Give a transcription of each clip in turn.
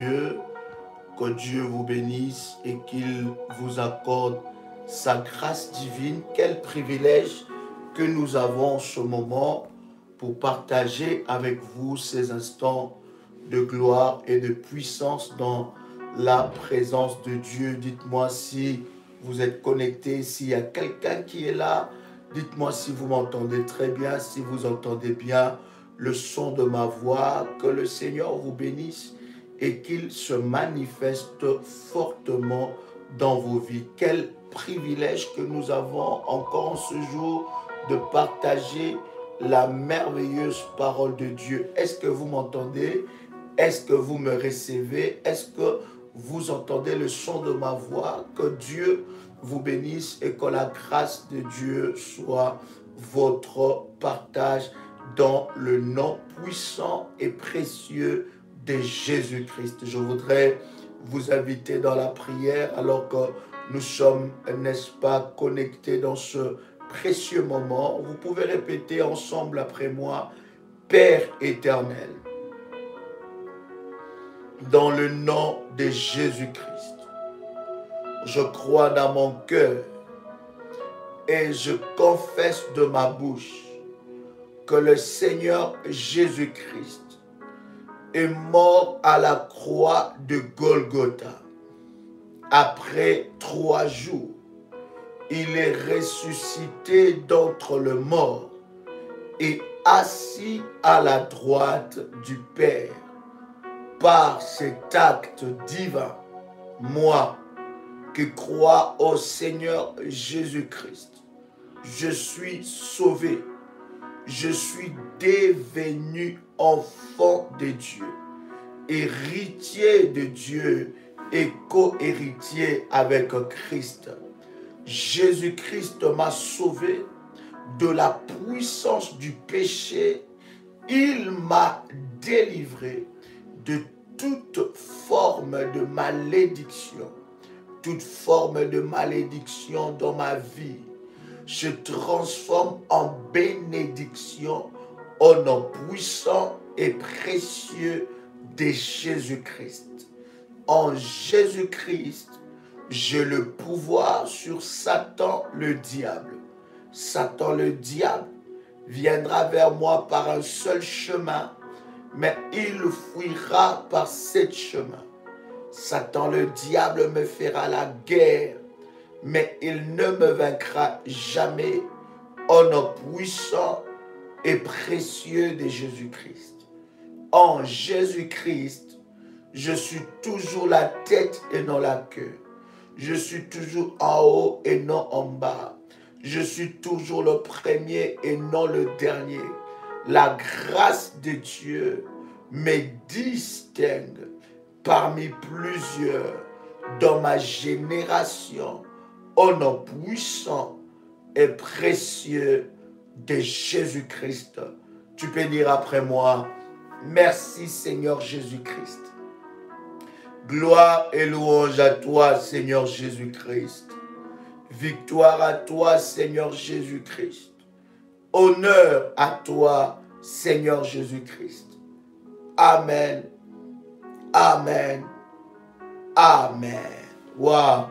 Dieu, que Dieu vous bénisse et qu'il vous accorde sa grâce divine. Quel privilège que nous avons en ce moment pour partager avec vous ces instants de gloire et de puissance dans la présence de Dieu. Dites-moi si vous êtes connectés, s'il y a quelqu'un qui est là. Dites-moi si vous m'entendez très bien, si vous entendez bien le son de ma voix. Que le Seigneur vous bénisse et qu'il se manifeste fortement dans vos vies. Quel privilège que nous avons encore en ce jour de partager la merveilleuse parole de Dieu. Est-ce que vous m'entendez? Est-ce que vous me recevez? Est-ce que vous entendez le son de ma voix? Que Dieu vous bénisse et que la grâce de Dieu soit votre partage dans le nom puissant et précieux de Jésus-Christ. Je voudrais vous inviter dans la prière alors que nous sommes, n'est-ce pas, connectés dans ce précieux moment. Vous pouvez répéter ensemble après moi: Père éternel, dans le nom de Jésus-Christ, je crois dans mon cœur et je confesse de ma bouche que le Seigneur Jésus-Christ est mort à la croix de Golgotha. Après 3 jours, il est ressuscité d'entre les morts et assis à la droite du Père. Par cet acte divin, moi qui crois au Seigneur Jésus-Christ, je suis sauvé. Je suis devenu enfant de Dieu, héritier de Dieu et co-héritier avec Christ. Jésus-Christ m'a sauvé de la puissance du péché. Il m'a délivré de toute forme de malédiction. Toute forme de malédiction dans ma vie se transforme en bénédiction au nom puissant et précieux de Jésus-Christ. En Jésus-Christ, j'ai le pouvoir sur Satan le diable. Satan le diable viendra vers moi par un seul chemin, mais il fuira par 7 chemins. Satan le diable me fera la guerre, mais il ne me vaincra jamais au nom puissant et précieux de Jésus-Christ. En Jésus-Christ, je suis toujours la tête et non la queue. Je suis toujours en haut et non en bas. Je suis toujours le premier et non le dernier. La grâce de Dieu me distingue parmi plusieurs dans ma génération, au nom puissant et précieux de Jésus-Christ. Tu peux dire après moi: merci Seigneur Jésus-Christ. Gloire et louange à toi Seigneur Jésus-Christ. Victoire à toi Seigneur Jésus-Christ. Honneur à toi Seigneur Jésus-Christ. Amen. Amen. Amen. Waouh!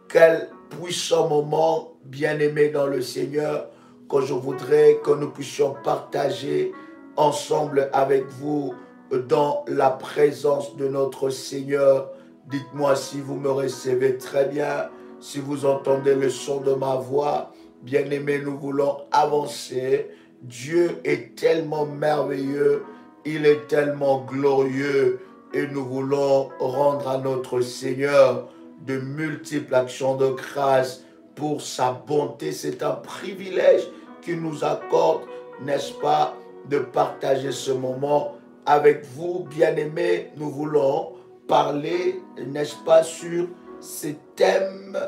Quel puissant moment, bien-aimé dans le Seigneur, que je voudrais que nous puissions partager ensemble avec vous dans la présence de notre Seigneur. Dites-moi si vous me recevez très bien, si vous entendez le son de ma voix. Bien-aimé, nous voulons avancer. Dieu est tellement merveilleux, il est tellement glorieux et nous voulons rendre à notre Seigneur de multiples actions de grâce pour sa bonté. C'est un privilège qu'il nous accorde, n'est-ce pas, de partager ce moment avec vous. Bien-aimés, nous voulons parler, n'est-ce pas, sur ces thèmes,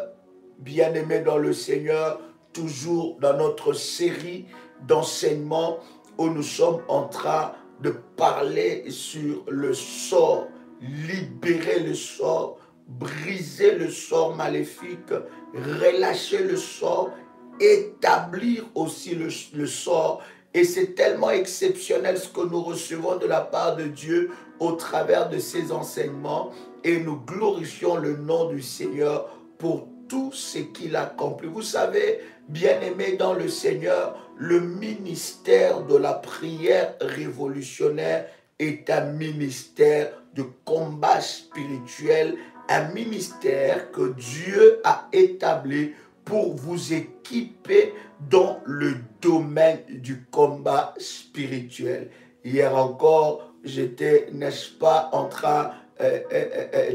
bien-aimés dans le Seigneur, toujours dans notre série d'enseignements où nous sommes en train de parler sur le sort, libérer le sort, briser le sort maléfique, relâcher le sort, établir aussi le sort Et c'est tellement exceptionnel ce que nous recevons de la part de Dieu au travers de ses enseignements. Et nous glorifions le nom du Seigneur pour tout ce qu'il accomplit. Vous savez, bien-aimés dans le Seigneur, le ministère de la prière révolutionnaire est un ministère de combat spirituel, un ministère que Dieu a établi pour vous équiper dans le domaine du combat spirituel. Hier encore, j'étais, n'est-ce pas, en train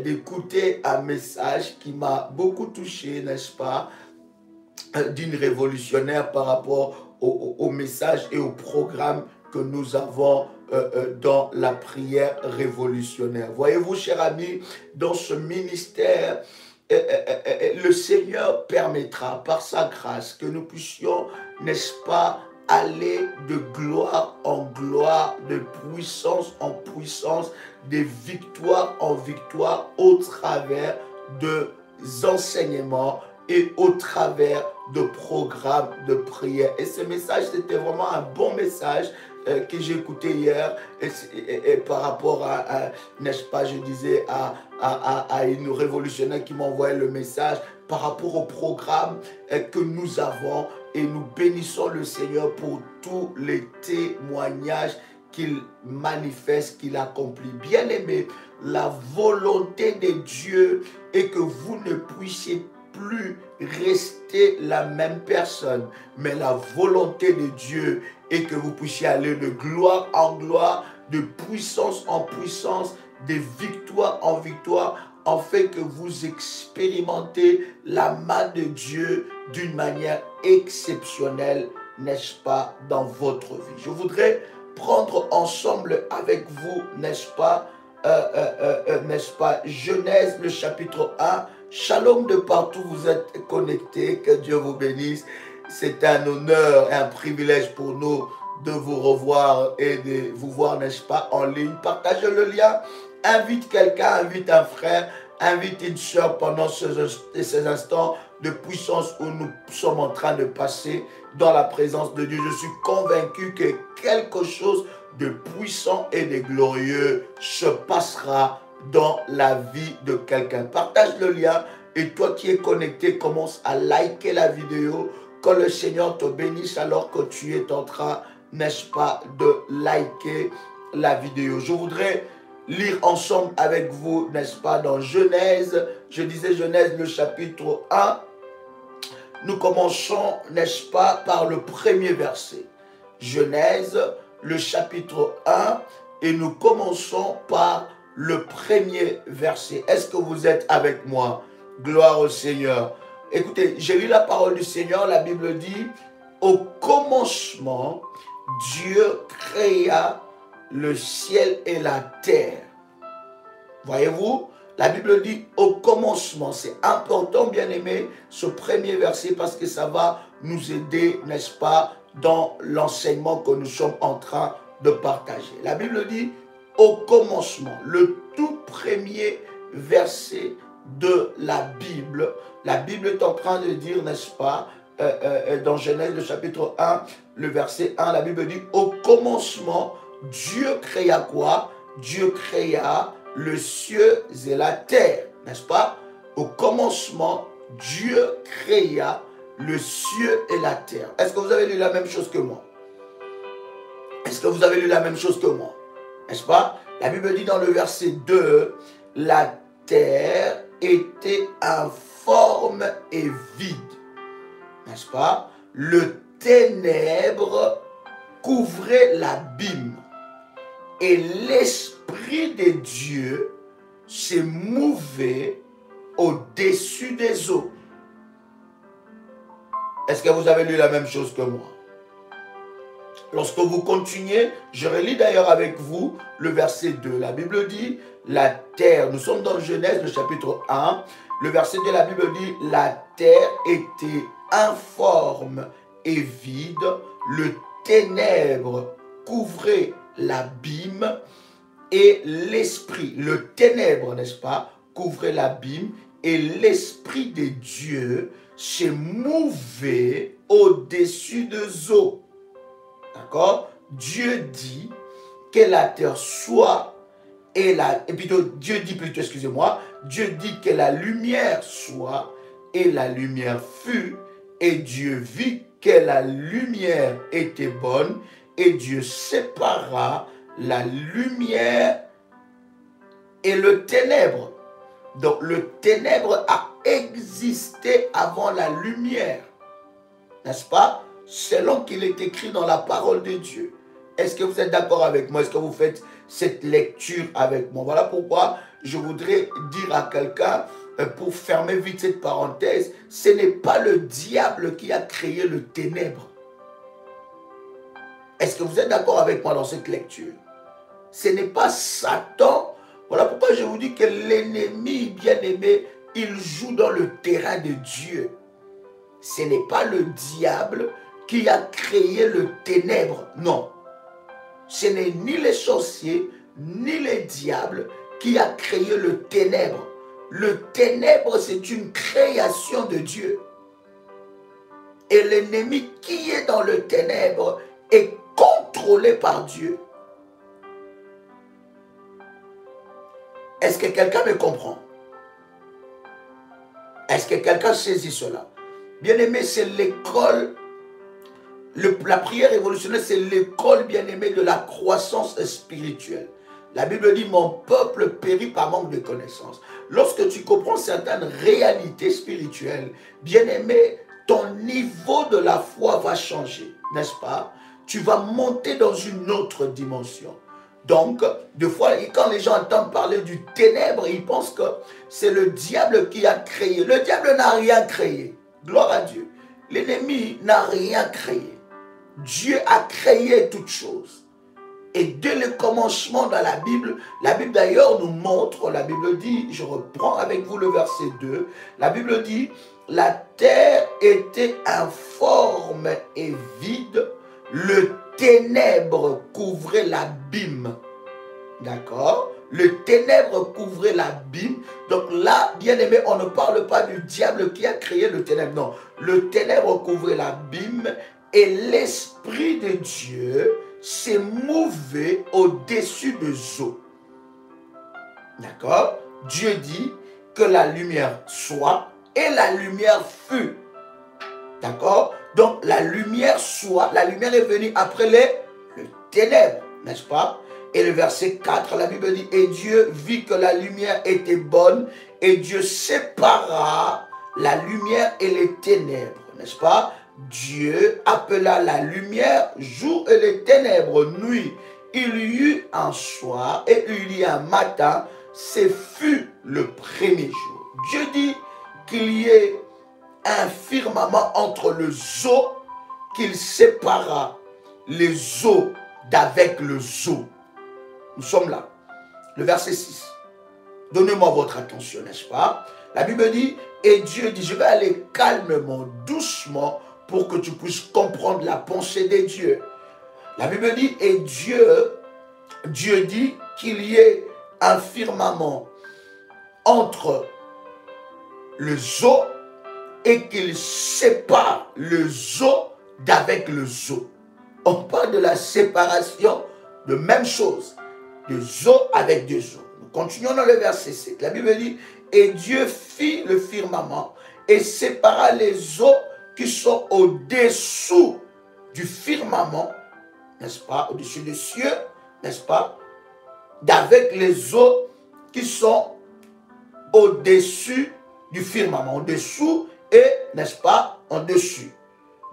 d'écouter un message qui m'a beaucoup touché, n'est-ce pas, d'une révolutionnaire par rapport au message et au programme que nous avons dans la prière révolutionnaire. Voyez-vous, chers amis, dans ce ministère, le Seigneur permettra par sa grâce que nous puissions, n'est-ce pas, aller de gloire en gloire, de puissance en puissance, de victoire en victoire au travers de enseignements et au travers de programmes de prière. Et ce message, c'était vraiment un bon message que j'ai écouté hier et par rapport à n'est-ce pas, je disais à une révolutionnaire qui m'envoyait le message par rapport au programme que nous avons, et nous bénissons le Seigneur pour tous les témoignages qu'il manifeste, qu'il accomplit. Bien-aimé, la volonté de Dieu est que vous ne puissiez plus rester la même personne, mais la volonté de Dieu est que vous puissiez aller de gloire en gloire, de puissance en puissance, de victoire en victoire, afin que vous expérimentez la main de Dieu d'une manière exceptionnelle, n'est-ce pas, dans votre vie. Je voudrais prendre ensemble avec vous, n'est-ce pas, Genèse, le chapitre 1. Shalom de partout, vous êtes connectés, que Dieu vous bénisse. C'est un honneur et un privilège pour nous de vous revoir et de vous voir, n'est-ce pas, en ligne. Partagez le lien, invite quelqu'un, invite un frère, invite une soeur pendant ces instants de puissance où nous sommes en train de passer dans la présence de Dieu. Je suis convaincu que quelque chose de puissant et de glorieux se passera dans la vie de quelqu'un. Partage le lien et toi qui es connecté, commence à liker la vidéo. Que le Seigneur te bénisse alors que tu es en train, n'est-ce pas, de liker la vidéo. Je voudrais lire ensemble avec vous, n'est-ce pas, dans Genèse. Je disais Genèse, le chapitre 1. Nous commençons, n'est-ce pas, par le premier verset. Genèse, le chapitre 1, et nous commençons par le premier verset. Est-ce que vous êtes avec moi? Gloire au Seigneur. Écoutez, j'ai lu la parole du Seigneur. La Bible dit, au commencement, Dieu créa le ciel et la terre. Voyez-vous, la Bible dit au commencement. C'est important, bien aimé, ce premier verset, parce que ça va nous aider, n'est-ce pas, dans l'enseignement que nous sommes en train de partager. La Bible dit au commencement, le tout premier verset de la Bible. La Bible est en train de dire, n'est-ce pas, dans Genèse, le chapitre 1, le verset 1, la Bible dit au commencement, Dieu créa quoi? Dieu créa le ciel et la terre, n'est-ce pas? Au commencement, Dieu créa le ciel et la terre. Est-ce que vous avez lu la même chose que moi? Est-ce que vous avez lu la même chose que moi? N'est-ce pas? La Bible dit dans le verset 2, la terre était informe et vide. N'est-ce pas? Le ténèbre couvrait l'abîme et l'Esprit de Dieu s'est mouvé au-dessus des eaux. Est-ce que vous avez lu la même chose que moi? Lorsque vous continuez, je relis d'ailleurs avec vous le verset 2. La Bible dit, la terre, nous sommes dans Genèse, le chapitre 1. Le verset 2, la Bible dit, la terre était informe et vide. Le ténèbre couvrait l'abîme et l'esprit, le ténèbre, n'est-ce pas, couvrait l'abîme et l'Esprit de Dieu s'est mouvé au-dessus des eaux. D'accord? Dieu dit que la terre soit et plutôt Dieu dit plutôt, excusez-moi, Dieu dit que la lumière soit et la lumière fut, et Dieu vit que la lumière était bonne et Dieu sépara la lumière et le ténèbre. Donc le ténèbre a existé avant la lumière, n'est-ce pas? Selon qu'il est écrit dans la parole de Dieu. Est-ce que vous êtes d'accord avec moi? Est-ce que vous faites cette lecture avec moi? Voilà pourquoi je voudrais dire à quelqu'un, pour fermer vite cette parenthèse, ce n'est pas le diable qui a créé le ténèbre. Est-ce que vous êtes d'accord avec moi dans cette lecture? Ce n'est pas Satan. Voilà pourquoi je vous dis que l'ennemi bien-aimé, il joue dans le terrain de Dieu. Ce n'est pas le diable qui a créé le ténèbre, non. Ce n'est ni les sorciers, ni les diables qui a créé le ténèbre. Le ténèbre, c'est une création de Dieu. Et l'ennemi qui est dans le ténèbre est contrôlé par Dieu. Est-ce que quelqu'un me comprend? Est-ce que quelqu'un saisit cela? Bien-aimé, c'est l'école, la prière révolutionnaire, c'est l'école, bien-aimé, de la croissance spirituelle. La Bible dit, mon peuple périt par manque de connaissance. Lorsque tu comprends certaines réalités spirituelles, bien-aimé, ton niveau de la foi va changer, n'est-ce pas? Tu vas monter dans une autre dimension. Donc, des fois, quand les gens entendent parler du ténèbre, ils pensent que c'est le diable qui a créé. Le diable n'a rien créé. Gloire à Dieu. L'ennemi n'a rien créé. Dieu a créé toutes choses. Et dès le commencement dans la Bible d'ailleurs nous montre, la Bible dit, je reprends avec vous le verset 2, la Bible dit, la terre était informe et vide, le ténèbre couvrait l'abîme. D'accord? Le ténèbre couvrait l'abîme. Donc là, bien aimé, on ne parle pas du diable qui a créé le ténèbre. Non, le ténèbre couvrait l'abîme et l'Esprit de Dieu s'est mouvé au-dessus des eaux. D'accord? Dieu dit que la lumière soit et la lumière fut. D'accord? Donc la lumière soit, la lumière est venue après le ténèbre, n'est-ce pas? Et le verset 4, la Bible dit, et Dieu vit que la lumière était bonne, et Dieu sépara la lumière et les ténèbres, n'est-ce pas? Dieu appela la lumière jour et les ténèbres nuit. Il y eut un soir et il y eut un matin, ce fut le premier jour. Dieu dit qu'il y ait un firmament entre les eaux, qu'il sépara les eaux d'avec les eaux. Nous sommes là. Le verset 6. Donnez-moi votre attention, n'est-ce pas? La Bible dit, et Dieu dit, je vais aller calmement, doucement, pour que tu puisses comprendre la pensée de Dieu. La Bible dit, et Dieu dit qu'il y ait un firmament entre les eaux et qu'il sépare les eaux d'avec les eaux. On parle de la séparation de même chose, des eaux avec des eaux. Nous continuons dans le verset 7. La Bible dit, et Dieu fit le firmament et sépara les eaux qui sont au-dessous du firmament, n'est-ce pas, au-dessus des cieux, n'est-ce pas, d'avec les eaux qui sont au-dessus du firmament, au-dessous et, n'est-ce pas, en dessus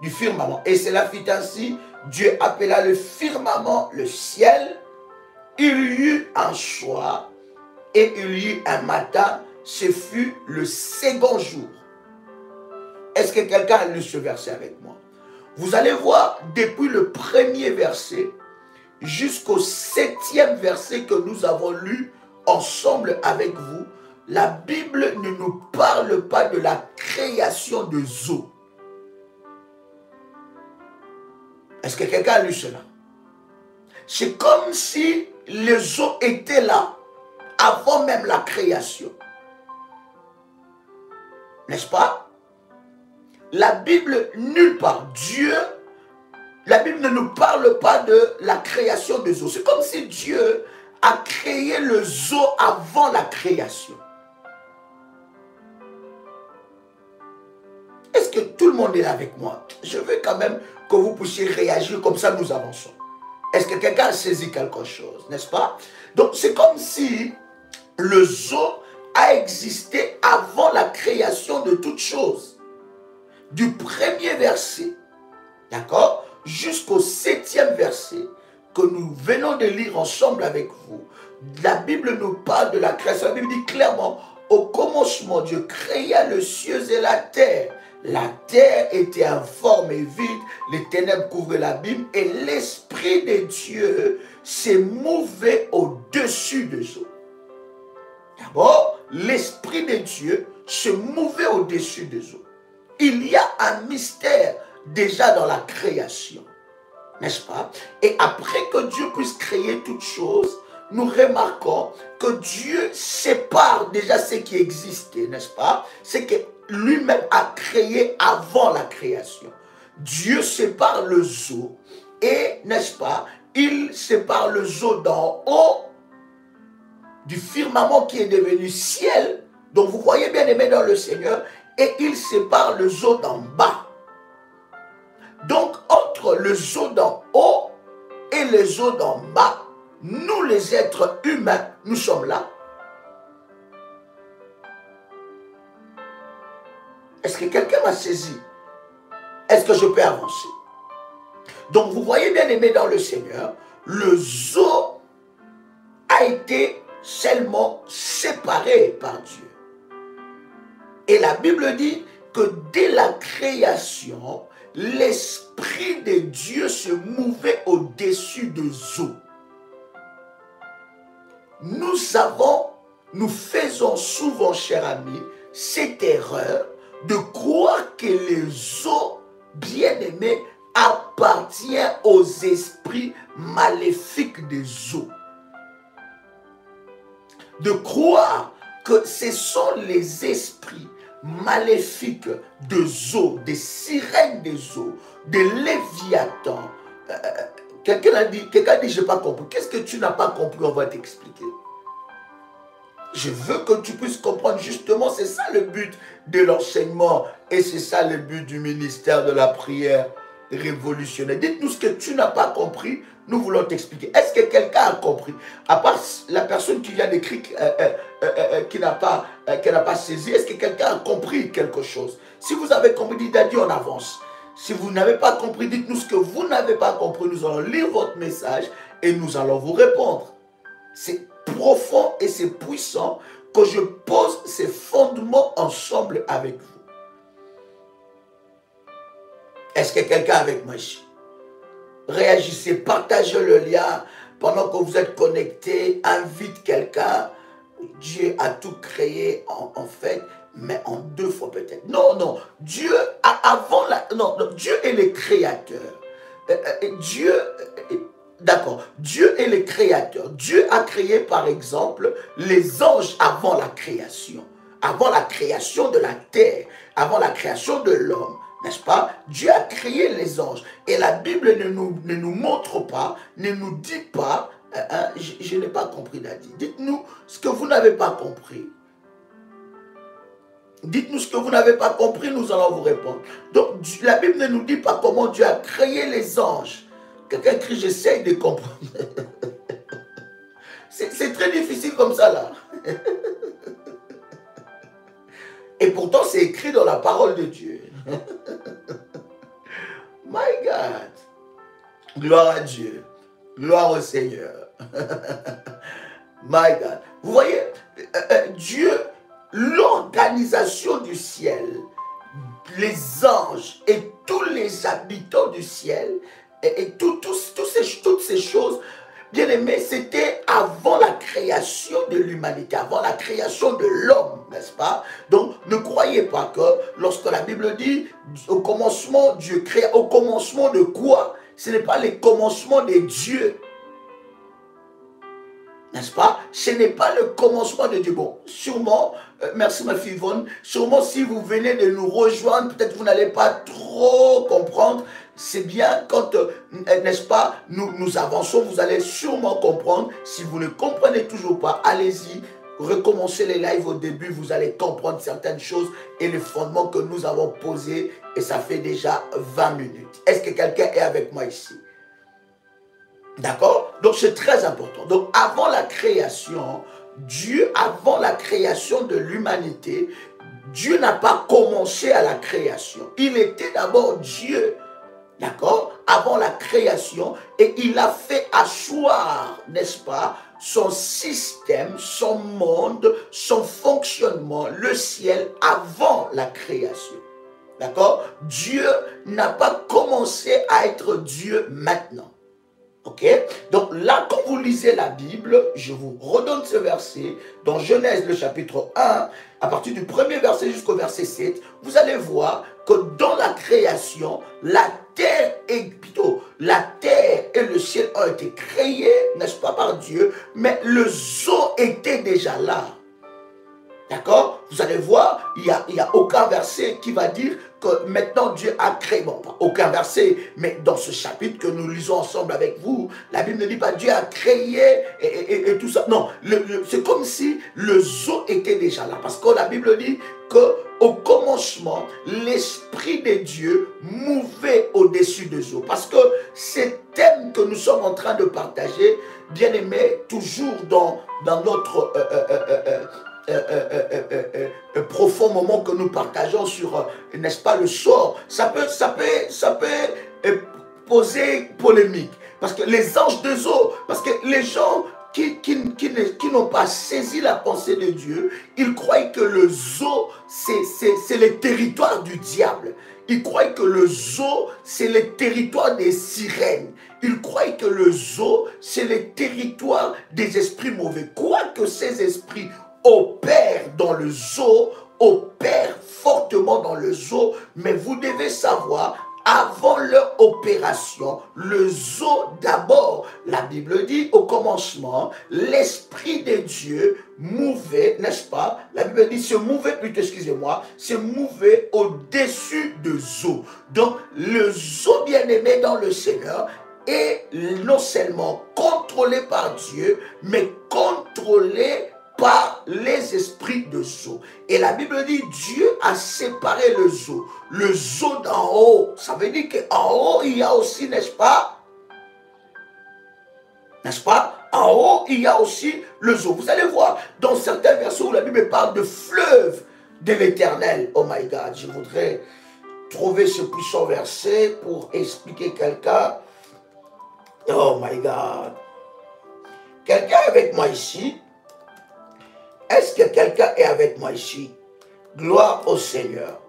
du firmament. Et cela fit ainsi, Dieu appela le firmament le ciel. Il y eut un soir et il y eut un matin, ce fut le second jour. Est-ce que quelqu'un a lu ce verset avec moi? Vous allez voir, depuis le premier verset jusqu'au 7e verset que nous avons lu ensemble avec vous, la Bible ne nous parle pas de la création des eaux. Est-ce que quelqu'un a lu cela? C'est comme si les eaux étaient là avant même la création. N'est-ce pas? La Bible, nulle part, Dieu la Bible ne nous parle pas de la création des eaux. C'est comme si Dieu a créé le zoo avant la création. Est-ce que tout le monde est là avec moi? Je veux quand même que vous puissiez réagir, comme ça nous avançons. Est-ce que quelqu'un a saisi quelque chose, n'est-ce pas? Donc c'est comme si le zoo a existé avant la création de toutes choses. Du premier verset, d'accord, jusqu'au 7e verset que nous venons de lire ensemble avec vous, la Bible nous parle de la création. La Bible dit clairement, au commencement, Dieu créa les cieux et la terre. La terre était informe et vide, les ténèbres couvraient l'abîme et l'Esprit de Dieu s'est mouvé au-dessus des eaux. D'abord, l'Esprit de Dieu se mouvait au-dessus des eaux. Il y a un mystère déjà dans la création, n'est-ce pas? Et après que Dieu puisse créer toutes choses, nous remarquons que Dieu sépare déjà ce qui existait, n'est-ce pas? C'est que lui-même a créé avant la création. Dieu sépare le zoo et, n'est-ce pas, il sépare le zoo d'en haut du firmament qui est devenu ciel. Donc vous voyez bien aimé dans le Seigneur, et il sépare le zoo d'en bas. Donc entre le zoo d'en haut et le zoo d'en bas, nous les êtres humains, nous sommes là. Est-ce que quelqu'un m'a saisi? Est-ce que je peux avancer? Donc vous voyez bien aimé dans le Seigneur, le zoo a été seulement séparé par Dieu. Et la Bible dit que dès la création, l'Esprit de Dieu se mouvait au-dessus des eaux. Nous faisons souvent, chers amis, cette erreur de croire que les eaux bien-aimées appartiennent aux esprits maléfiques des eaux. De croire que ce sont les esprits maléfiques des eaux, des sirènes des eaux, des léviathans. Quelqu'un a dit, je n'ai pas compris. Qu'est-ce que tu n'as pas compris? On va t'expliquer. Je veux que tu puisses comprendre justement, c'est ça le but de l'enseignement et c'est ça le but du ministère de la prière révolutionnaire. Dites-nous ce que tu n'as pas compris, nous voulons t'expliquer. Est-ce que quelqu'un a compris? À part la personne qui vient d'écrire qui n'a pas saisi, est-ce que quelqu'un a compris quelque chose? Si vous avez compris, dites à Dieu, on avance. Si vous n'avez pas compris, dites-nous ce que vous n'avez pas compris. Nous allons lire votre message et nous allons vous répondre. C'est profond et c'est puissant que je pose ces fondements ensemble avec vous. Est-ce que quelqu'un est avec moi ici? Réagissez, partagez le lien pendant que vous êtes connectés, invite quelqu'un. Dieu a tout créé en fait, mais en 2 fois peut-être. Non, non, Dieu Dieu est le créateur. D'accord, Dieu est le créateur. Dieu a créé par exemple les anges avant la création de la terre, avant la création de l'homme. N'est-ce pas? Dieu a créé les anges. Et la Bible ne nous montre pas, ne nous dit pas, je n'ai pas compris, Daddy. Dites-nous ce que vous n'avez pas compris. Dites-nous ce que vous n'avez pas compris, nous allons vous répondre. Donc, la Bible ne nous dit pas comment Dieu a créé les anges. Quelqu'un crie, j'essaye de comprendre. C'est très difficile comme ça, là. Et pourtant, c'est écrit dans la parole de Dieu. My God. Gloire à Dieu. Gloire au Seigneur. My God. Vous voyez, Dieu, l'organisation du ciel, les anges et tous les habitants du ciel, et toutes ces choses, bien aimé, c'était avant la création de l'humanité, avant la création de l'homme, n'est-ce pas? Donc, ne croyez pas que lorsque la Bible dit au commencement, Dieu créa, au commencement de quoi? Ce n'est pas le commencement de Dieu. N'est-ce pas? Ce n'est pas le commencement de Dieu. Bon, sûrement, merci ma fille Yvonne, sûrement si vous venez de nous rejoindre, peut-être vous n'allez pas trop comprendre c'est bien quand, n'est-ce pas, nous avançons, vous allez sûrement comprendre. Si vous ne comprenez toujours pas, allez-y, recommencez les lives au début, vous allez comprendre certaines choses et les fondements que nous avons posés, et ça fait déjà 20 minutes. Est-ce que quelqu'un est avec moi ici? D'accord? Donc c'est très important. Donc avant la création, Dieu, avant la création de l'humanité, Dieu n'a pas commencé à la création. Il était d'abord Dieu. D'accord? Avant la création, et il a fait asseoir, n'est-ce pas, son système, son monde, son fonctionnement, le ciel, avant la création. D'accord? Dieu n'a pas commencé à être Dieu maintenant. Ok? Donc là, quand vous lisez la Bible, je vous redonne ce verset, dans Genèse, le chapitre 1, à partir du premier verset jusqu'au verset 7, vous allez voir que dans la création, la terre et le ciel ont été créés, n'est-ce pas, par Dieu, mais le zoo était déjà là. D'accord? Vous allez voir, il n'y a aucun verset qui va dire que maintenant Dieu a créé. Bon, pas aucun verset, mais dans ce chapitre que nous lisons ensemble avec vous, la Bible ne dit pas Dieu a créé et tout ça. Non, c'est comme si le zoo était déjà là. Parce que la Bible dit qu'au commencement, l'Esprit de Dieu mouvait au-dessus de zoo. Parce que ces thèmes que nous sommes en train de partager, bien aimés, toujours dans notre profond moment que nous partageons sur, n'est-ce pas, le sort, ça peut poser polémique. Parce que les anges de zoo, parce que les gens qui n'ont pas saisi la pensée de Dieu, ils croient que le zoo, c'est le territoire du diable. Ils croient que le zoo, c'est le territoire des sirènes. Ils croient que le zoo, c'est le territoire des esprits mauvais. Quoique ces esprits opèrent dans le zoo, opèrent fortement dans le zoo, mais vous devez savoir, avant leur opération, le zoo d'abord, la Bible dit au commencement, l'Esprit de Dieu mouvait, n'est-ce pas? La Bible dit se mouvait plutôt, excusez-moi, se mouvait au-dessus de zoo. Donc le zoo bien-aimé dans le Seigneur est non seulement contrôlé par Dieu, mais contrôlé par les esprits de zoo. Et la Bible dit Dieu a séparé le zoo. Le zoo d'en haut, ça veut dire qu'en haut, il y a aussi, n'est-ce pas? N'est-ce pas? En haut, il y a aussi le zoo. Vous allez voir dans certains versets où la Bible parle de fleuve de l'Éternel. Oh my God, je voudrais trouver ce puissant verset pour expliquer quelqu'un. Oh my God. Quelqu'un avec moi ici? Est-ce que quelqu'un est avec moi ici? Gloire au Seigneur.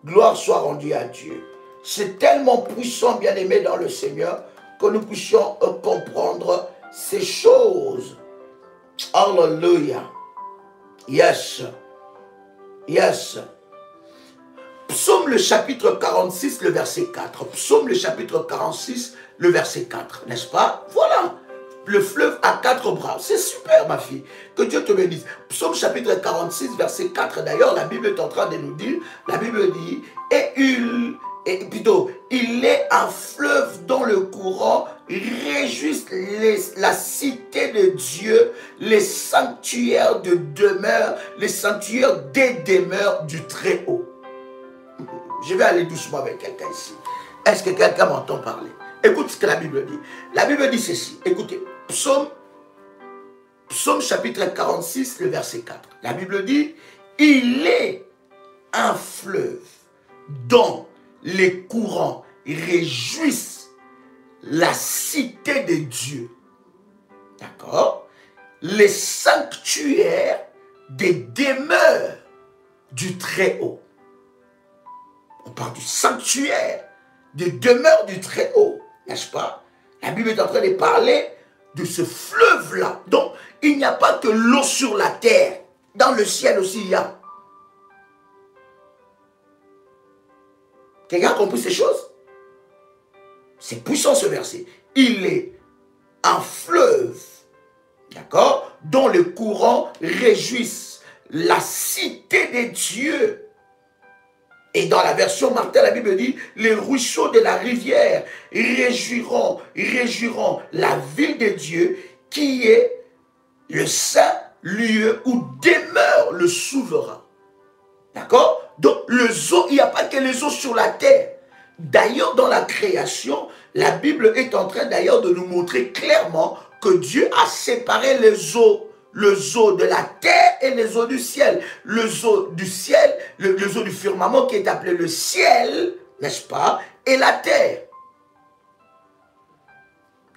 Gloire soit rendue à Dieu. C'est tellement puissant, bien-aimé dans le Seigneur, que nous puissions comprendre ces choses. Alléluia. Yes. Yes. Psaume le chapitre 46, le verset 4. Psaume le chapitre 46, le verset 4. N'est-ce pas? Voilà. Le fleuve a 4 bras. C'est super, ma fille. Que Dieu te bénisse. Psaume chapitre 46, verset 4. D'ailleurs, la Bible est en train de nous dire, la Bible dit, il est un fleuve dont le courant réjouit la cité de Dieu, les sanctuaires de demeure, les sanctuaires des demeures du Très-Haut. Je vais aller doucement avec quelqu'un ici. Est-ce que quelqu'un m'entend parler? Écoute ce que la Bible dit. La Bible dit ceci. Écoutez, Psaume chapitre 46, le verset 4. La Bible dit, il est un fleuve dont les courants réjouissent la cité de Dieu. D'accord? Les sanctuaires des demeures du Très-Haut. On parle du sanctuaire des demeures du Très-Haut, n'est-ce pas? La Bible est en train de parler de ce fleuve-là. Donc, il n'y a pas que l'eau sur la terre. Dans le ciel aussi, il y a. Quelqu'un a compris ces choses? C'est puissant ce verset. Il est un fleuve, d'accord, dont les courants réjouissent la cité des dieux. Et dans la version Martin, la Bible dit, les ruisseaux de la rivière réjouiront la ville de Dieu qui est le saint lieu où demeure le souverain. D'accord? Donc, les eaux, il n'y a pas que les eaux sur la terre. D'ailleurs, dans la création, la Bible est en train d'ailleurs de nous montrer clairement que Dieu a séparé les eaux de la terre et les eaux du ciel. Les eaux du ciel, les eaux du firmament qui est appelé le ciel, n'est-ce pas, et la terre.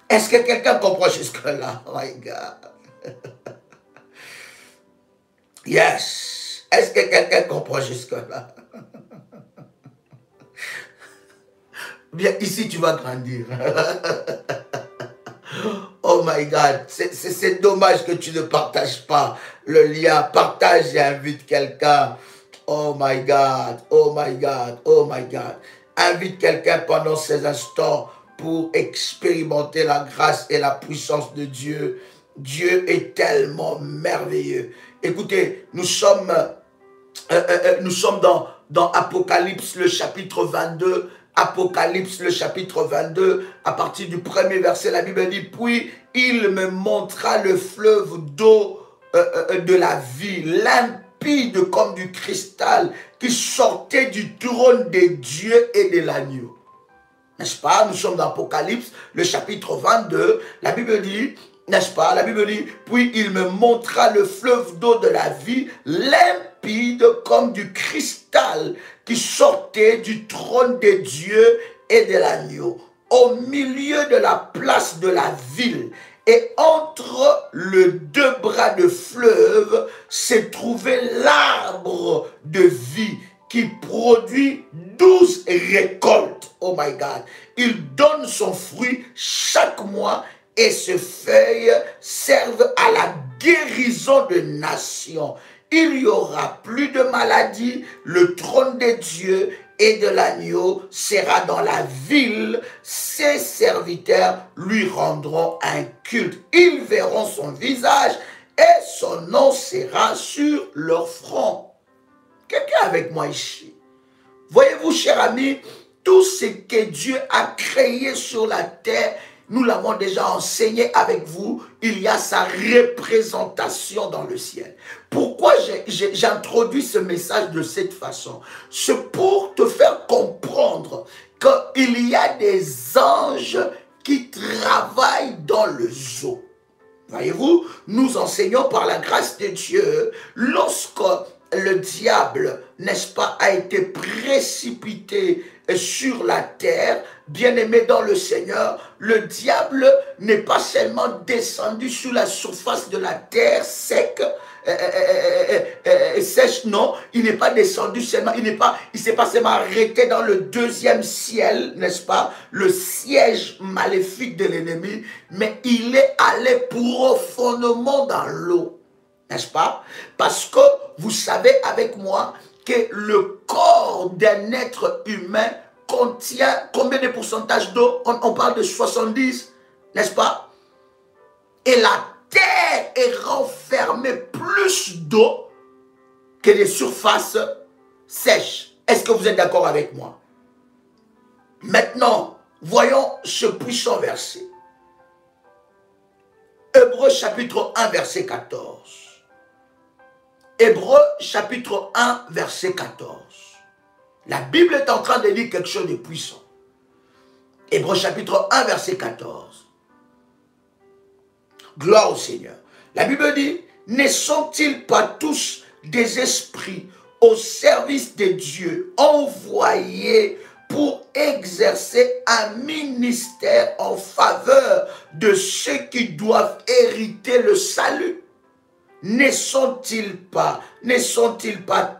Est-ce que quelqu'un comprend jusque-là? Oh my God. Yes. Est-ce que quelqu'un comprend jusque-là? Bien, ici tu vas grandir. Oh my God, c'est dommage que tu ne partages pas le lien. Partage et invite quelqu'un. Oh my God, oh my God, oh my God. Invite quelqu'un pendant ces instants pour expérimenter la grâce et la puissance de Dieu. Dieu est tellement merveilleux. Écoutez, nous sommes dans Apocalypse, le chapitre 22. Apocalypse, le chapitre 22, à partir du premier verset, la Bible dit, puis il me montra le fleuve d'eau de la vie, limpide comme du cristal, qui sortait du trône de Dieu et de l'agneau. N'est-ce pas? Nous sommes dans Apocalypse, le chapitre 22, la Bible dit, n'est-ce pas? La Bible dit, puis il me montra le fleuve d'eau de la vie, limpide comme du cristal, qui sortait du trône de Dieu et de l'agneau, au milieu de la place de la ville. Et entre les deux bras de fleuve se trouvait l'arbre de vie qui produit 12 récoltes. Oh my God. Il donne son fruit chaque mois et ses feuilles servent à la guérison de nations. Il n'y aura plus de maladie, le trône de Dieu et de l'agneau sera dans la ville, ses serviteurs lui rendront un culte. Ils verront son visage et son nom sera sur leur front. Quelqu'un avec moi ici? Voyez-vous, cher ami, tout ce que Dieu a créé sur la terre, nous l'avons déjà enseigné avec vous, il y a sa représentation dans le ciel. Pourquoi j'introduis ce message de cette façon? C'est pour te faire comprendre qu'il y a des anges qui travaillent dans le zoo. Voyez-vous, nous enseignons par la grâce de Dieu, lorsque le diable, n'est-ce pas, a été précipité sur la terre, bien-aimé dans le Seigneur, le diable n'est pas seulement descendu sur la surface de la terre sèche, non, il n'est pas descendu seulement, il s'est pas seulement arrêté dans le deuxième ciel, n'est-ce pas, le siège maléfique de l'ennemi, mais il est allé profondément dans l'eau, n'est-ce pas? Parce que vous savez avec moi que le corps d'un être humain contient combien de pourcentage d'eau? On parle de 70, n'est-ce pas? Et la terre est renfermée plus d'eau que des surfaces sèches. Est-ce que vous êtes d'accord avec moi? Maintenant, voyons ce puissant verset. Hébreux chapitre 1, verset 14. Hébreux chapitre 1, verset 14. La Bible est en train de dire quelque chose de puissant. Hébreux chapitre 1, verset 14. Gloire au Seigneur. La Bible dit, ne sont-ils pas tous des esprits au service de Dieu, envoyés pour exercer un ministère en faveur de ceux qui doivent hériter le salut? Ne sont-ils pas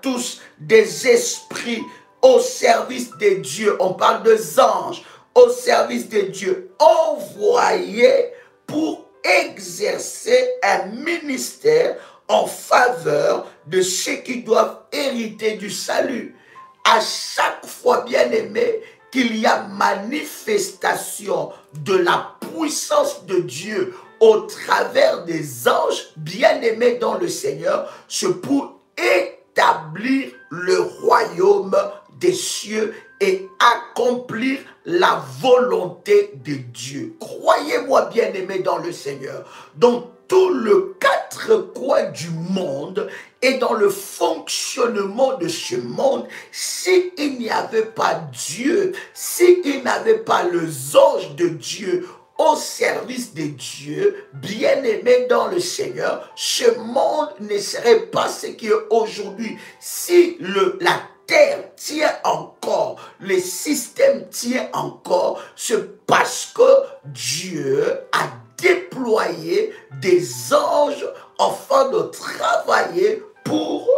tous des esprits au service de Dieu? On parle des anges, au service de Dieu, envoyés pour exercer un ministère en faveur de ceux qui doivent hériter du salut. À chaque fois, bien aimé, qu'il y a manifestation de la puissance de Dieu au travers des anges bien-aimés dans le Seigneur, c'est pour établir le royaume des cieux et accomplir la volonté de Dieu. Croyez-moi, bien-aimés dans le Seigneur, dans tout le quatre coins du monde et dans le fonctionnement de ce monde, s'il n'y avait pas Dieu, s'il n'avait pas les anges de Dieu au service de Dieu, bien-aimé dans le Seigneur, ce monde ne serait pas ce qui est aujourd'hui. Si la terre tient encore, le système tient encore, c'est parce que Dieu a déployé des anges afin de travailler pour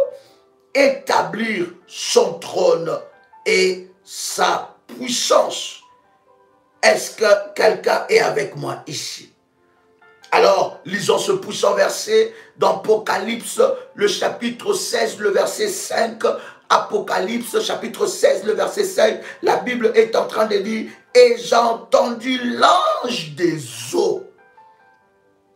établir son trône et sa puissance. Est-ce que quelqu'un est avec moi ici? Alors, lisons ce puissant verset dans Apocalypse, le chapitre 16, le verset 5. Apocalypse, chapitre 16, le verset 5. La Bible est en train de dire, et j'ai entendu l'ange des eaux.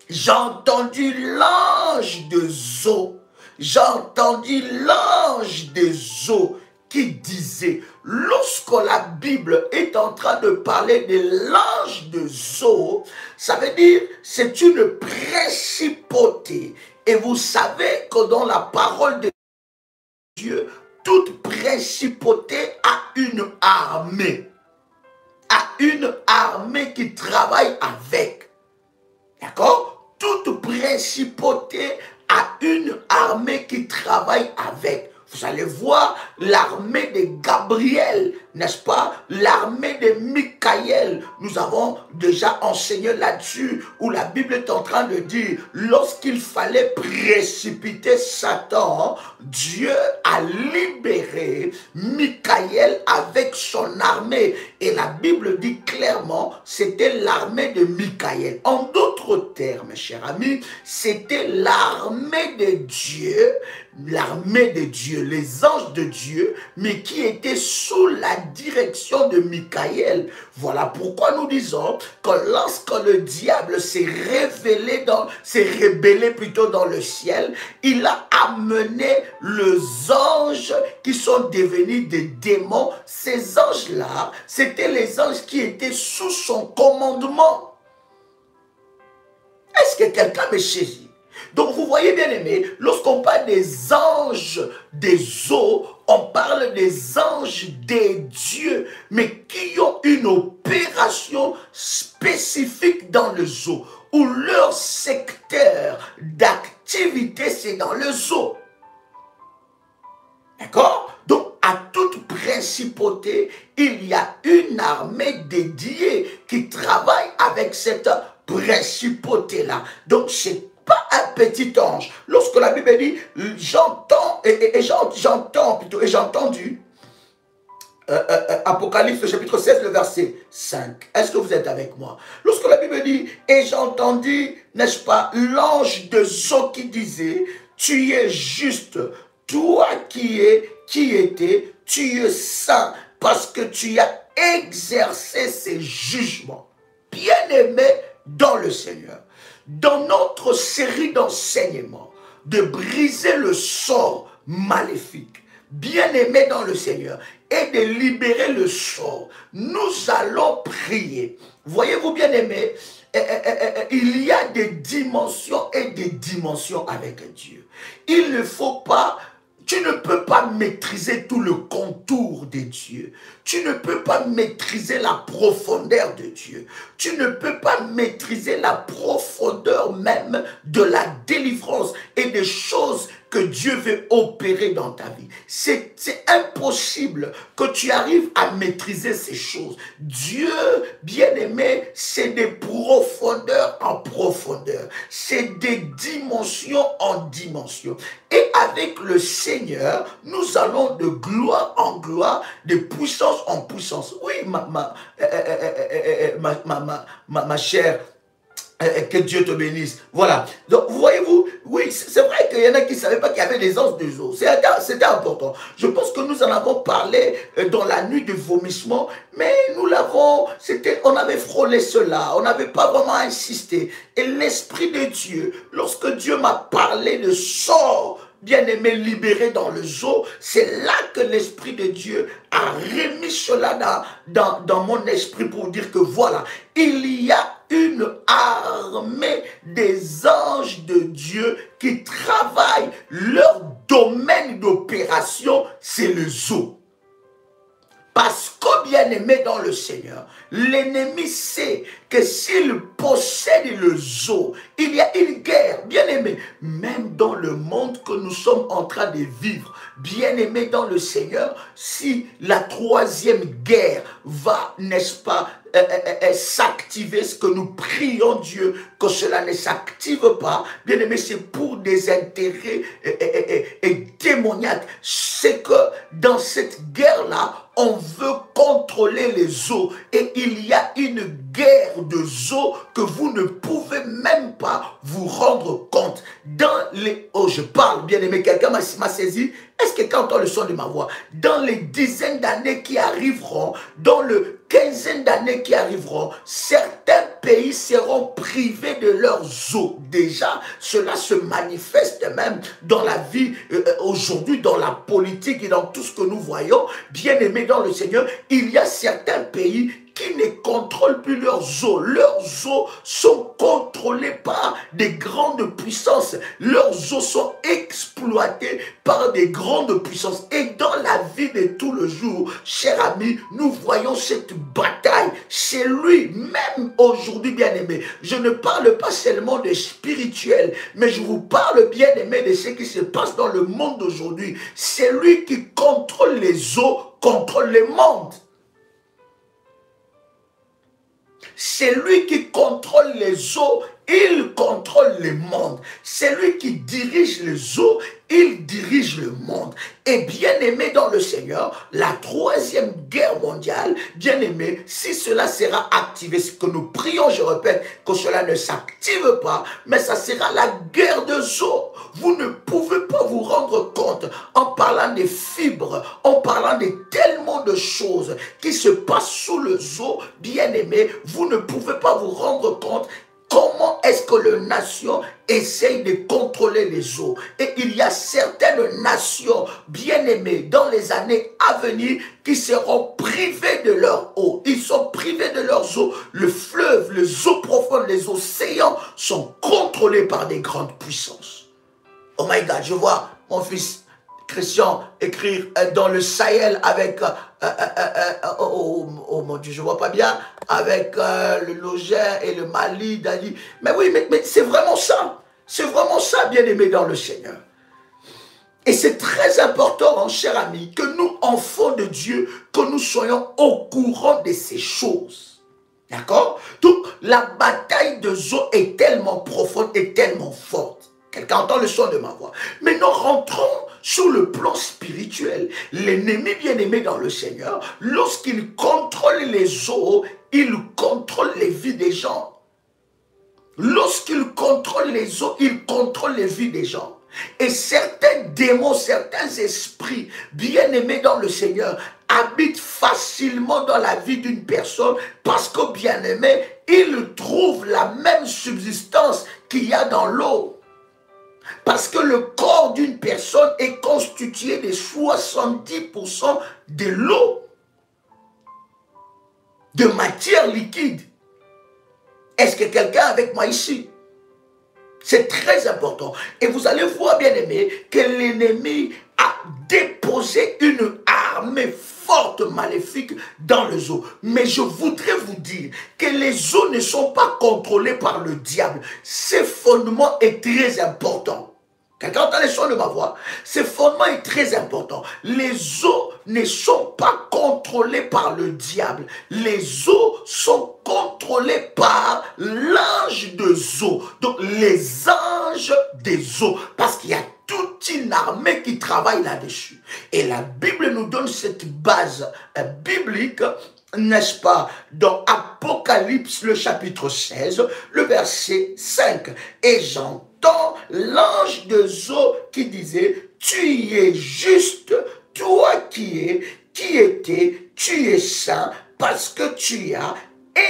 J'ai entendu l'ange des eaux. J'ai entendu l'ange des eaux qui disait, lorsque la Bible est en train de parler de l'ange des eaux, ça veut dire c'est une principauté. Et vous savez que dans la parole de Dieu, toute principauté a une armée. A une armée qui travaille avec. D'accord? Toute principauté a une armée qui travaille avec. Vous allez voir l'armée de Gabriel, n'est-ce pas? L'armée de Michaël. Nous avons déjà enseigné là-dessus, où la Bible est en train de dire, lorsqu'il fallait précipiter Satan, Dieu a libéré Michaël avec son armée. Et la Bible dit clairement, c'était l'armée de Michaël. En d'autres termes, mes chers amis, c'était l'armée de Dieu, les anges de Dieu, mais qui étaient sous la direction de Michaël. Voilà pourquoi nous disons que lorsque le diable s'est rebellé dans le ciel, il a amené les anges qui sont devenus des démons. Ces anges-là, c'était les anges qui étaient sous son commandement. Est-ce que quelqu'un me saisit? Donc vous voyez bien aimé, lorsqu'on parle des anges des eaux, on parle des anges des dieux, mais qui ont une opération spécifique dans les eaux, où leur secteur d'activité c'est dans les eaux. D'accord? Donc à toute principauté, il y a une armée dédiée qui travaille avec cette principauté-là. Donc c'est pas un petit ange. Lorsque la Bible dit, j'ai entendu, Apocalypse chapitre 16, le verset 5. Est-ce que vous êtes avec moi? Lorsque la Bible dit, et j'ai entendu, n'est-ce pas, l'ange de eaux qui disait, tu es juste, toi qui étais, tu es saint, parce que tu as exercé ces jugements. Bien-aimé dans le Seigneur. Dans notre série d'enseignements, de briser le sort maléfique, bien-aimé dans le Seigneur, et de libérer le sort, nous allons prier. Voyez-vous, bien-aimé, il y a des dimensions et des dimensions avec Dieu. Il ne faut pas... Tu ne peux pas maîtriser tout le contour de Dieu. Tu ne peux pas maîtriser la profondeur de Dieu. Tu ne peux pas maîtriser la profondeur même de la délivrance et des choses que Dieu veut opérer dans ta vie. C'est impossible que tu arrives à maîtriser ces choses. Dieu, bien-aimé, c'est des profondeurs en profondeur. C'est des dimensions en dimensions. Et avec le Seigneur, nous allons de gloire en gloire, de puissance en puissance. Oui, ma chère, que Dieu te bénisse. Voilà. Donc, voyez-vous, oui, c'est vrai qu'il y en a qui ne savaient pas qu'il y avait des anges des eaux. C'était important. Je pense que nous en avons parlé dans la nuit de vomissement, mais nous l'avons, on avait frôlé cela, on n'avait pas vraiment insisté. Et l'Esprit de Dieu, lorsque Dieu m'a parlé de sort bien-aimé, libéré dans le zoo, c'est là que l'Esprit de Dieu a remis cela dans mon esprit pour dire que voilà, il y a une armée des anges de Dieu qui travaillent. Leur domaine d'opération, c'est le zoo. Parce que, bien-aimé dans le Seigneur, l'ennemi sait que s'il possède le zoo, il y a une guerre, bien-aimé. Même dans le monde que nous sommes en train de vivre, bien-aimé dans le Seigneur, si la troisième guerre va, n'est-ce pas, s'activer, ce que nous prions Dieu, que cela ne s'active pas, bien-aimé, c'est pour des intérêts démoniaques. C'est que dans cette guerre-là, on veut contrôler les eaux et il y a une guerre de eaux que vous ne pouvez même pas vous rendre compte. Dans les... Oh, je parle, bien-aimé, quelqu'un m'a saisi. Est-ce que quelqu'un entend le son de ma voix? Dans les dizaines d'années qui arriveront, dans le quinzaine d'années qui arriveront, certains pays seront privés de leurs eaux. Déjà, cela se manifeste même dans la vie aujourd'hui, dans la politique et dans tout ce que nous voyons. Bien-aimés dans le Seigneur, il y a certains pays qui ne contrôlent plus leurs eaux. Leurs eaux sont contrôlées par des grandes puissances. Leurs eaux sont exploitées par des grandes puissances. Et dans la vie de tous les jours, chers amis, nous voyons cette bataille. C'est lui, même aujourd'hui, bien-aimé. Je ne parle pas seulement des spirituels, mais je vous parle, bien-aimé, de ce qui se passe dans le monde d'aujourd'hui. C'est lui qui contrôle les eaux, contrôle le monde. C'est lui qui contrôle les eaux, il contrôle le monde. C'est lui qui dirige les eaux, il dirige le monde. Et bien-aimé dans le Seigneur, la troisième guerre mondiale, bien-aimé, si cela sera activé, ce que nous prions, je répète, que cela ne s'active pas, mais ça sera la guerre de eaux. Vous ne pouvez pas vous rendre compte en parlant des fibres, en parlant de tellement de choses qui se passent sous le zoo, bien-aimé, vous ne pouvez pas vous rendre compte comment est-ce que les nations essayent de contrôler les eaux. Et il y a certaines nations bien-aimées dans les années à venir qui seront privées de leur eau. Ils sont privés de leurs eaux. Le fleuve, les eaux profondes, les océans sont contrôlés par des grandes puissances. Oh my God, je vois mon fils Christian écrire dans le Sahel avec, oh mon Dieu, je vois pas bien, avec le Logère et le Mali, Dali. Mais oui, mais c'est vraiment ça. C'est vraiment ça, bien-aimé dans le Seigneur. Et c'est très important, mon cher ami, que nous, enfants de Dieu, que nous soyons au courant de ces choses. D'accord? Donc, la bataille de Zo est tellement profonde et tellement forte. Quelqu'un entend le son de ma voix. Mais nous rentrons sur le plan spirituel. L'ennemi bien-aimé dans le Seigneur, lorsqu'il contrôle les eaux, il contrôle les vies des gens. Lorsqu'il contrôle les eaux, il contrôle les vies des gens. Et certains démons, certains esprits bien-aimés dans le Seigneur habitent facilement dans la vie d'une personne parce que bien-aimé, ils trouvent la même subsistance qu'il y a dans l'eau. Parce que le corps d'une personne est constitué de 70% de l'eau, de matière liquide. Est-ce que quelqu'un est avec moi ici? C'est très important. Et vous allez voir, bien aimé, que l'ennemi a déposé une armée forte, maléfique dans les eaux. Mais je voudrais vous dire que les eaux ne sont pas contrôlées par le diable. Ce fondement est très important. Quelqu'un entend les sons de ma voix? Ce fondement est très important. Les eaux ne sont pas contrôlées par le diable. Les eaux sont contrôlées par l'ange des eaux. Donc les anges des eaux. Parce qu'il y a toute une armée qui travaille là-dessus. Et la Bible nous donne cette base biblique, n'est-ce pas, dans Apocalypse, le chapitre 16, le verset 5. Et j'entends l'ange des eaux qui disait, tu es juste, toi qui étais, tu es saint, parce que tu as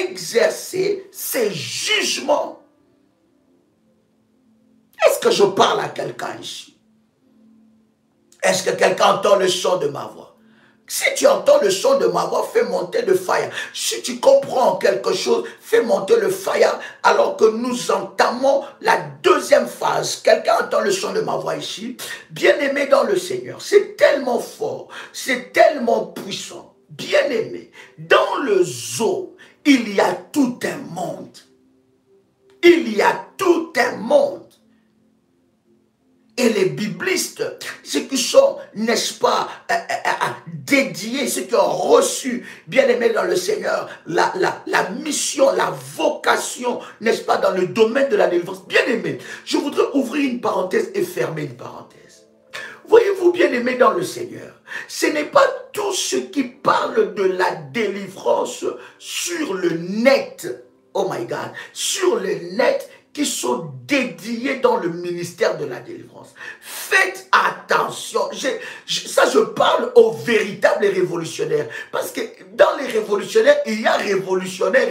exercé ces jugements. Est-ce que je parle à quelqu'un ici? Est-ce que quelqu'un entend le son de ma voix? Si tu entends le son de ma voix, fais monter le fire. Si tu comprends quelque chose, fais monter le fire alors que nous entamons la deuxième phase. Quelqu'un entend le son de ma voix ici? Bien-aimé dans le Seigneur, c'est tellement fort, c'est tellement puissant. Bien-aimé, dans le zoo, il y a tout un monde. Il y a tout un monde. Et les biblistes, ceux qui sont, n'est-ce pas, dédiés, ceux qui ont reçu, bien aimés dans le Seigneur, la mission, la vocation, n'est-ce pas, dans le domaine de la délivrance. Bien aimés, je voudrais ouvrir une parenthèse et fermer une parenthèse. Voyez-vous, bien aimés dans le Seigneur, ce n'est pas tout ce qui parle de la délivrance sur le net, oh my God, sur le net, qui sont dédiés dans le ministère de la délivrance. Faites attention. Ça, je parle aux véritables révolutionnaires. Parce que dans les révolutionnaires, il y a révolutionnaires,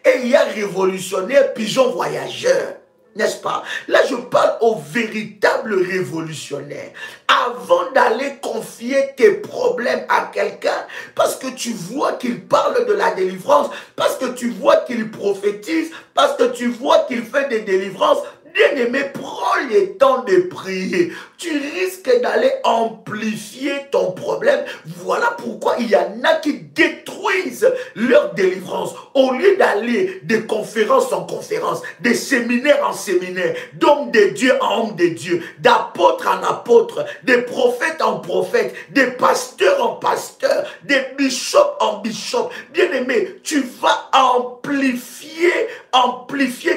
et il y a révolutionnaires pigeons voyageurs. N'est-ce pas? Là, je parle aux véritables révolutionnaires. Avant d'aller confier tes problèmes à quelqu'un, parce que tu vois qu'il parle de la délivrance, parce que tu vois qu'il prophétise, parce que tu vois qu'il fait des délivrances, bien-aimé, prends le temps de prier. Tu risques d'aller amplifier ton problème. Voilà pourquoi il y en a qui détruisent leur délivrance. Au lieu d'aller de conférence en conférence, de séminaire en séminaire, d'homme de Dieu en homme de Dieu, d'apôtre en apôtre, de prophète en prophète, de pasteur en pasteur, de bishop en bishop. Bien-aimé, tu vas amplifier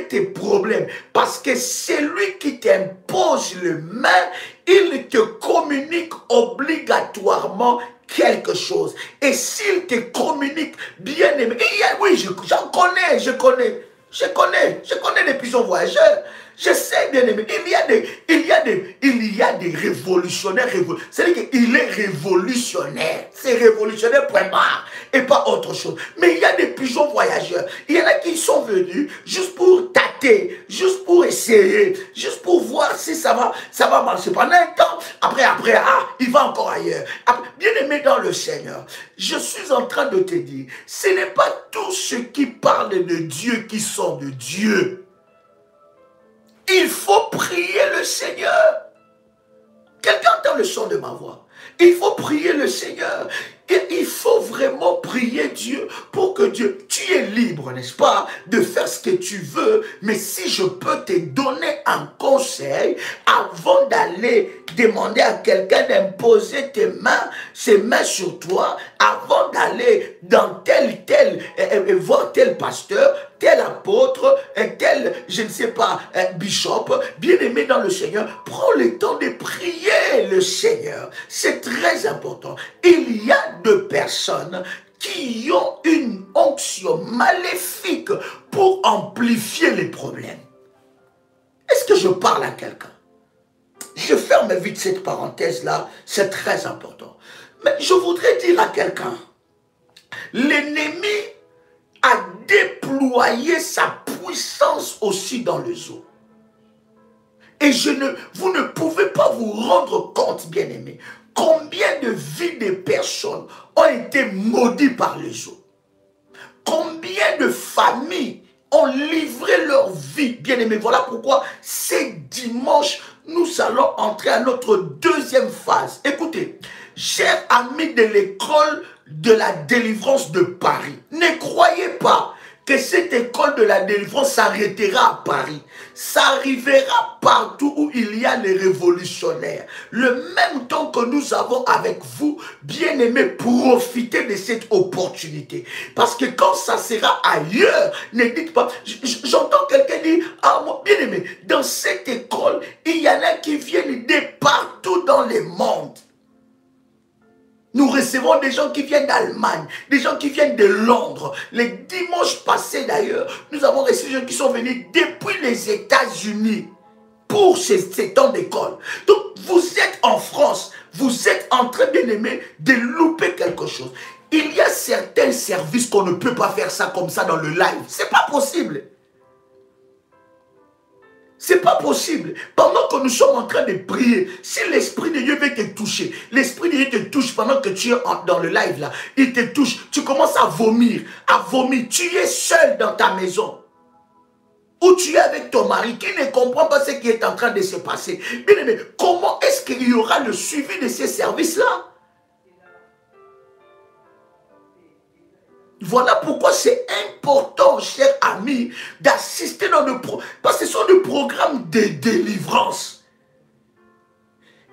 tes problèmes. Parce que celui qui t'impose le mal, il te communique obligatoirement quelque chose. Et s'il te communique, bien aimé, oui, j'en connais, je connais des pigeons voyageurs. Je sais, bien aimé, il y a des révolutionnaires. C'est-à-dire qu'il est révolutionnaire. C'est révolutionnaire, point barre, et pas autre chose. Mais il y a des pigeons voyageurs. Il y en a qui sont venus juste pour tâter, juste pour essayer, juste pour voir si ça va marcher pendant un temps. Après, il va encore ailleurs. Bien aimé dans le Seigneur, je suis en train de te dire, ce n'est pas tous ceux qui parlent de Dieu qui sont de Dieu. Il faut prier le Seigneur. Quelqu'un entend le son de ma voix. Il faut prier le Seigneur. Et il faut vraiment prier Dieu pour que Dieu... Tu es libre, n'est-ce pas, de faire ce que tu veux. Mais si je peux te donner un conseil, avant d'aller demander à quelqu'un d'imposer ses mains sur toi, avant d'aller dans voir tel pasteur, tel apôtre, tel, je ne sais pas, bishop, bien-aimé dans le Seigneur, prends le temps de prier le Seigneur. C'est très important. Il y a deux personnes qui ont une onction maléfique pour amplifier les problèmes. Est-ce que je parle à quelqu'un? Je ferme vite cette parenthèse-là, c'est très important. Mais je voudrais dire à quelqu'un, l'ennemi a déployé sa puissance aussi dans le zoo. Et vous ne pouvez pas vous rendre compte, bien-aimés, combien de vies de personnes ont été maudites par le zoo. Combien de familles ont livré leur vie, bien-aimés. Voilà pourquoi ce dimanche, nous allons entrer à notre deuxième phase. Écoutez, chers amis de l'école de la délivrance de Paris, ne croyez pas que cette école de la délivrance s'arrêtera à Paris. Ça arrivera partout où il y a les révolutionnaires. Le même temps que nous avons avec vous, bien-aimés, profitez de cette opportunité. Parce que quand ça sera ailleurs, ne dites pas... J'entends quelqu'un dire, ah, moi, bien-aimé, dans cette école, il y en a qui viennent de partout dans le monde. Nous recevons des gens qui viennent d'Allemagne, des gens qui viennent de Londres. Les dimanches passés d'ailleurs, nous avons reçu des gens qui sont venus depuis les États-Unis pour ces temps d'école. Donc vous êtes en France, vous êtes en train, bien aimé, de louper quelque chose. Il y a certains services qu'on ne peut pas faire ça comme ça dans le live. C'est pas possible. C'est pas possible. Pendant que nous sommes en train de prier, si l'Esprit de Dieu veut te toucher, l'Esprit de Dieu te touche pendant que tu es dans le live là, il te touche, tu commences à vomir, tu es seul dans ta maison. Ou tu es avec ton mari qui ne comprend pas ce qui est en train de se passer. Bien aimé, comment est-ce qu'il y aura le suivi de ces services-là? Voilà pourquoi c'est important, chers amis, d'assister dans le programme. Parce que ce sont des programmes de délivrance.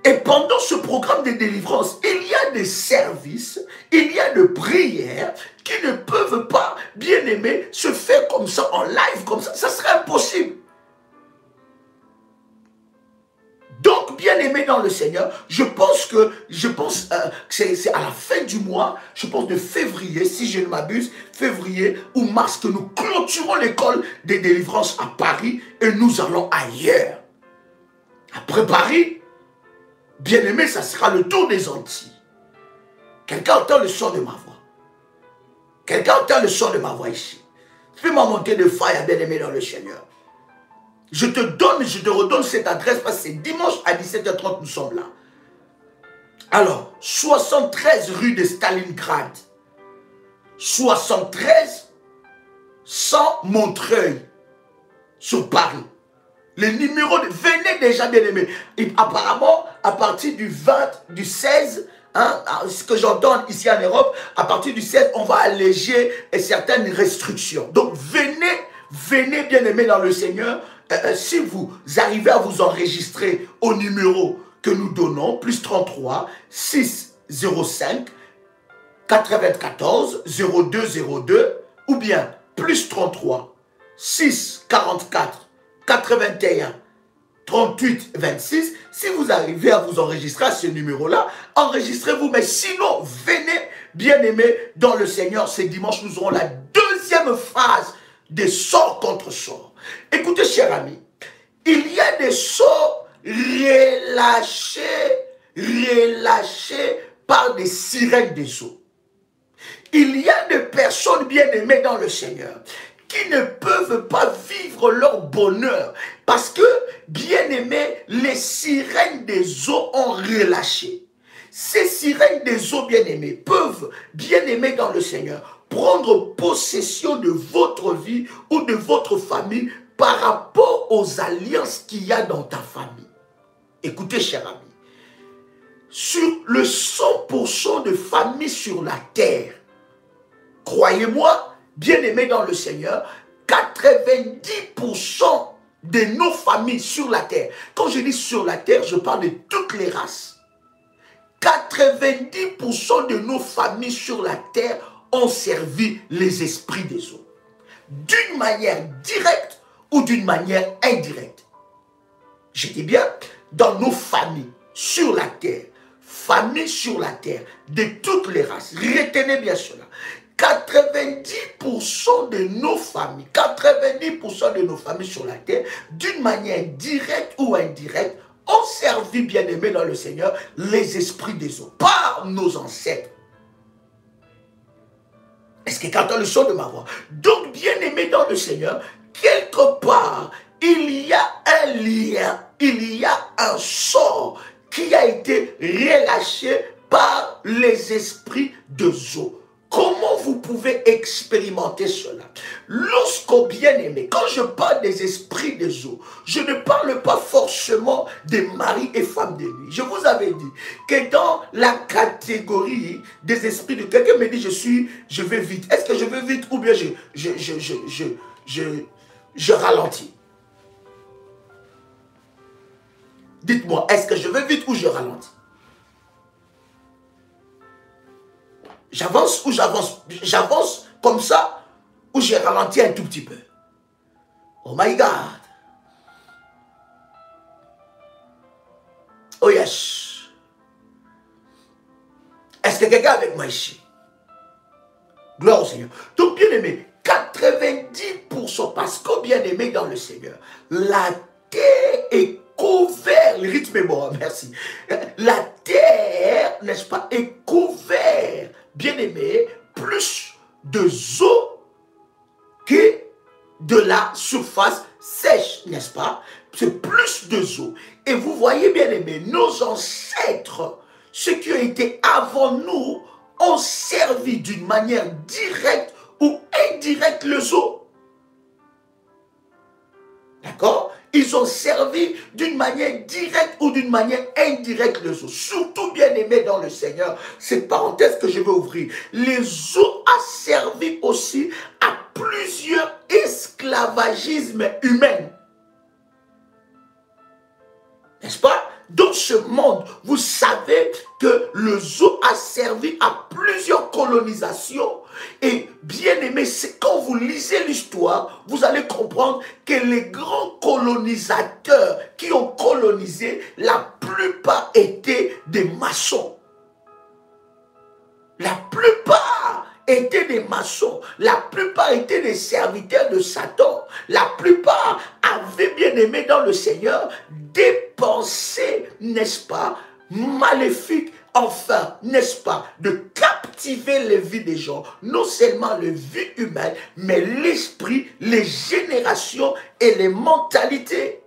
Et pendant ce programme de délivrance, il y a des services, il y a des prières qui ne peuvent pas, bien aimé, se faire comme ça, en live, comme ça. Ça serait impossible. Donc, bien aimé dans le Seigneur, je pense que c'est à la fin du mois, je pense de février, si je ne m'abuse, février ou mars, que nous clôturons l'école des délivrances à Paris et nous allons ailleurs. Après Paris, bien aimé, ça sera le tour des Antilles. Quelqu'un entend le son de ma voix. Quelqu'un entend le son de ma voix ici. Fais-moi monter de faille, bien aimé dans le Seigneur. Je te redonne cette adresse parce que c'est dimanche à 17h30, nous sommes là. Alors, 73 rue de Stalingrad. 73 100 Montreuil, sur Paris. Les numéros, venez déjà bien aimés. Et apparemment, à partir du 16, hein, ce que j'entends ici en Europe, à partir du 16, on va alléger certaines restrictions. Donc, venez bien aimés dans le Seigneur. Si vous arrivez à vous enregistrer au numéro que nous donnons, plus 33 605 94 0202, ou bien plus 33 644 81 38 26. Si vous arrivez à vous enregistrer à ce numéro-là, enregistrez-vous. Mais sinon, venez bien aimés dans le Seigneur. Ce dimanche, nous aurons la deuxième phase des sorts contre sorts. Écoutez, chers amis, il y a des sorts relâchés par des sirènes des eaux. Il y a des personnes bien aimées dans le Seigneur qui ne peuvent pas vivre leur bonheur parce que, bien aimés, les sirènes des eaux ont relâché. Ces sirènes des eaux, bien aimées, peuvent, bien aimés dans le Seigneur, prendre possession de votre vie ou de votre famille par rapport aux alliances qu'il y a dans ta famille. Écoutez, chers amis, sur le 100% de familles sur la terre, croyez-moi, bien aimés dans le Seigneur, 90% de nos familles sur la terre, quand je dis sur la terre, je parle de toutes les races. 90% de nos familles sur la terre ont servi les esprits des eaux. D'une manière directe ou d'une manière indirecte. Je dis bien, dans nos familles sur la terre, de toutes les races, retenez bien cela. 90% de nos familles, 90% de nos familles sur la terre, d'une manière directe ou indirecte, ont servi, bien aimé dans le Seigneur, les esprits des eaux, par nos ancêtres. Est-ce que quelqu'un entend le son de ma voix? Donc, bien aimé dans le Seigneur, quelque part, il y a un lien, il y a un sort qui a été relâché par les esprits de eau. Comment vous pouvez expérimenter cela? Lorsqu'au bien-aimé, quand je parle des esprits des eaux, je ne parle pas forcément des maris et femmes de nuit. Je vous avais dit que dans la catégorie des esprits de quelqu'un me dit je vais vite. Est-ce que je vais vite ou bien je ralentis? Dites-moi, est-ce que je vais vite ou je ralentis? J'avance ou j'avance comme ça ou j'ai ralenti un tout petit peu? Oh my God. Oh yes. Est-ce que quelqu'un est avec moi ici? Gloire au Seigneur. Donc bien aimé, 90%, parce que bien aimé dans le Seigneur, la terre est couverte, le rythme est bon, merci. La terre, n'est-ce pas, est couverte, bien aimé, plus de eau que de la surface sèche, n'est-ce pas? c'est plus de eaux. Et vous voyez bien aimé, nos ancêtres, ceux qui ont été avant nous, ont servi d'une manière directe ou indirecte les eaux. D'accord? Ils ont servi d'une manière directe ou d'une manière indirecte les eaux. Surtout bien aimé dans le Seigneur, cette parenthèse que je vais ouvrir. Les eaux a servi aussi à plusieurs esclavagismes humains. N'est-ce pas? Dans ce monde, vous savez que le zoo a servi à plusieurs colonisations. Et bien aimé, c'est quand vous lisez l'histoire, vous allez comprendre que les grands colonisateurs qui ont colonisé, la plupart étaient des maçons. La plupart étaient des maçons. La plupart étaient des serviteurs de Satan. La plupart avaient bien aimé dans le Seigneur des pensées, n'est-ce pas, maléfiques, enfin, n'est-ce pas, de captiver les vies des gens, non seulement les vies humaines, mais l'esprit, les générations et les mentalités.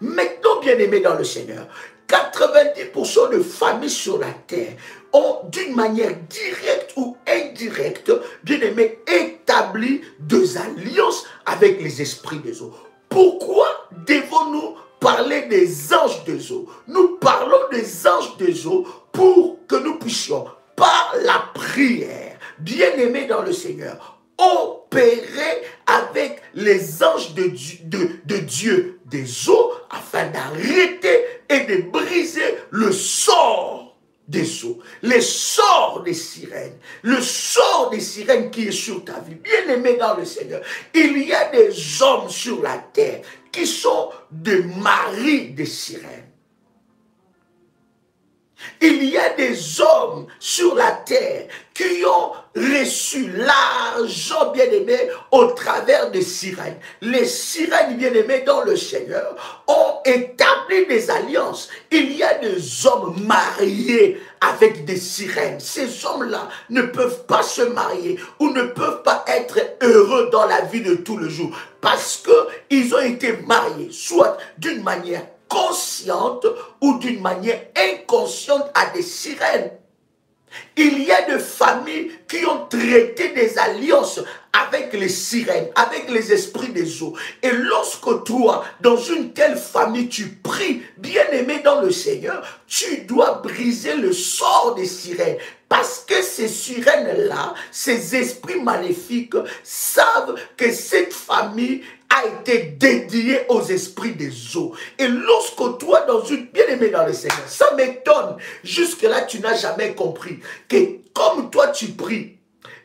Maintenant, bien aimé dans le Seigneur, 90% de familles sur la terre ont d'une manière directe ou indirecte, bien aimé, établi des alliances avec les esprits des eaux. Pourquoi devons-nous parler des anges des eaux? Nous parlons des anges des eaux pour que nous puissions, par la prière, bien aimé dans le Seigneur, opérer avec les anges de Dieu des eaux afin d'arrêter et de briser le sort des eaux, les sorts des sirènes, le sort des sirènes qui est sur ta vie. Bien aimé dans le Seigneur, il y a des hommes sur la terre qui sont des maris des sirènes. Il y a des hommes sur la terre qui ont reçu l'argent, bien-aimé, au travers des sirènes. Les sirènes, bien-aimés dans le Seigneur, ont établi des alliances. Il y a des hommes mariés avec des sirènes. Ces hommes-là ne peuvent pas se marier ou ne peuvent pas être heureux dans la vie de tous les jours parce qu'ils ont été mariés, soit d'une manière consciente ou d'une manière inconsciente à des sirènes. Il y a des familles qui ont traité des alliances avec les sirènes, avec les esprits des eaux. Et lorsque toi, dans une telle famille, tu pries, bien-aimé dans le Seigneur, tu dois briser le sort des sirènes. Parce que ces sirènes-là, ces esprits maléfiques, savent que cette famille a été dédiée aux esprits des eaux. Et lorsque toi, dans une bien-aimée dans le Seigneur, ça m'étonne, jusque-là, tu n'as jamais compris que comme toi, tu pries,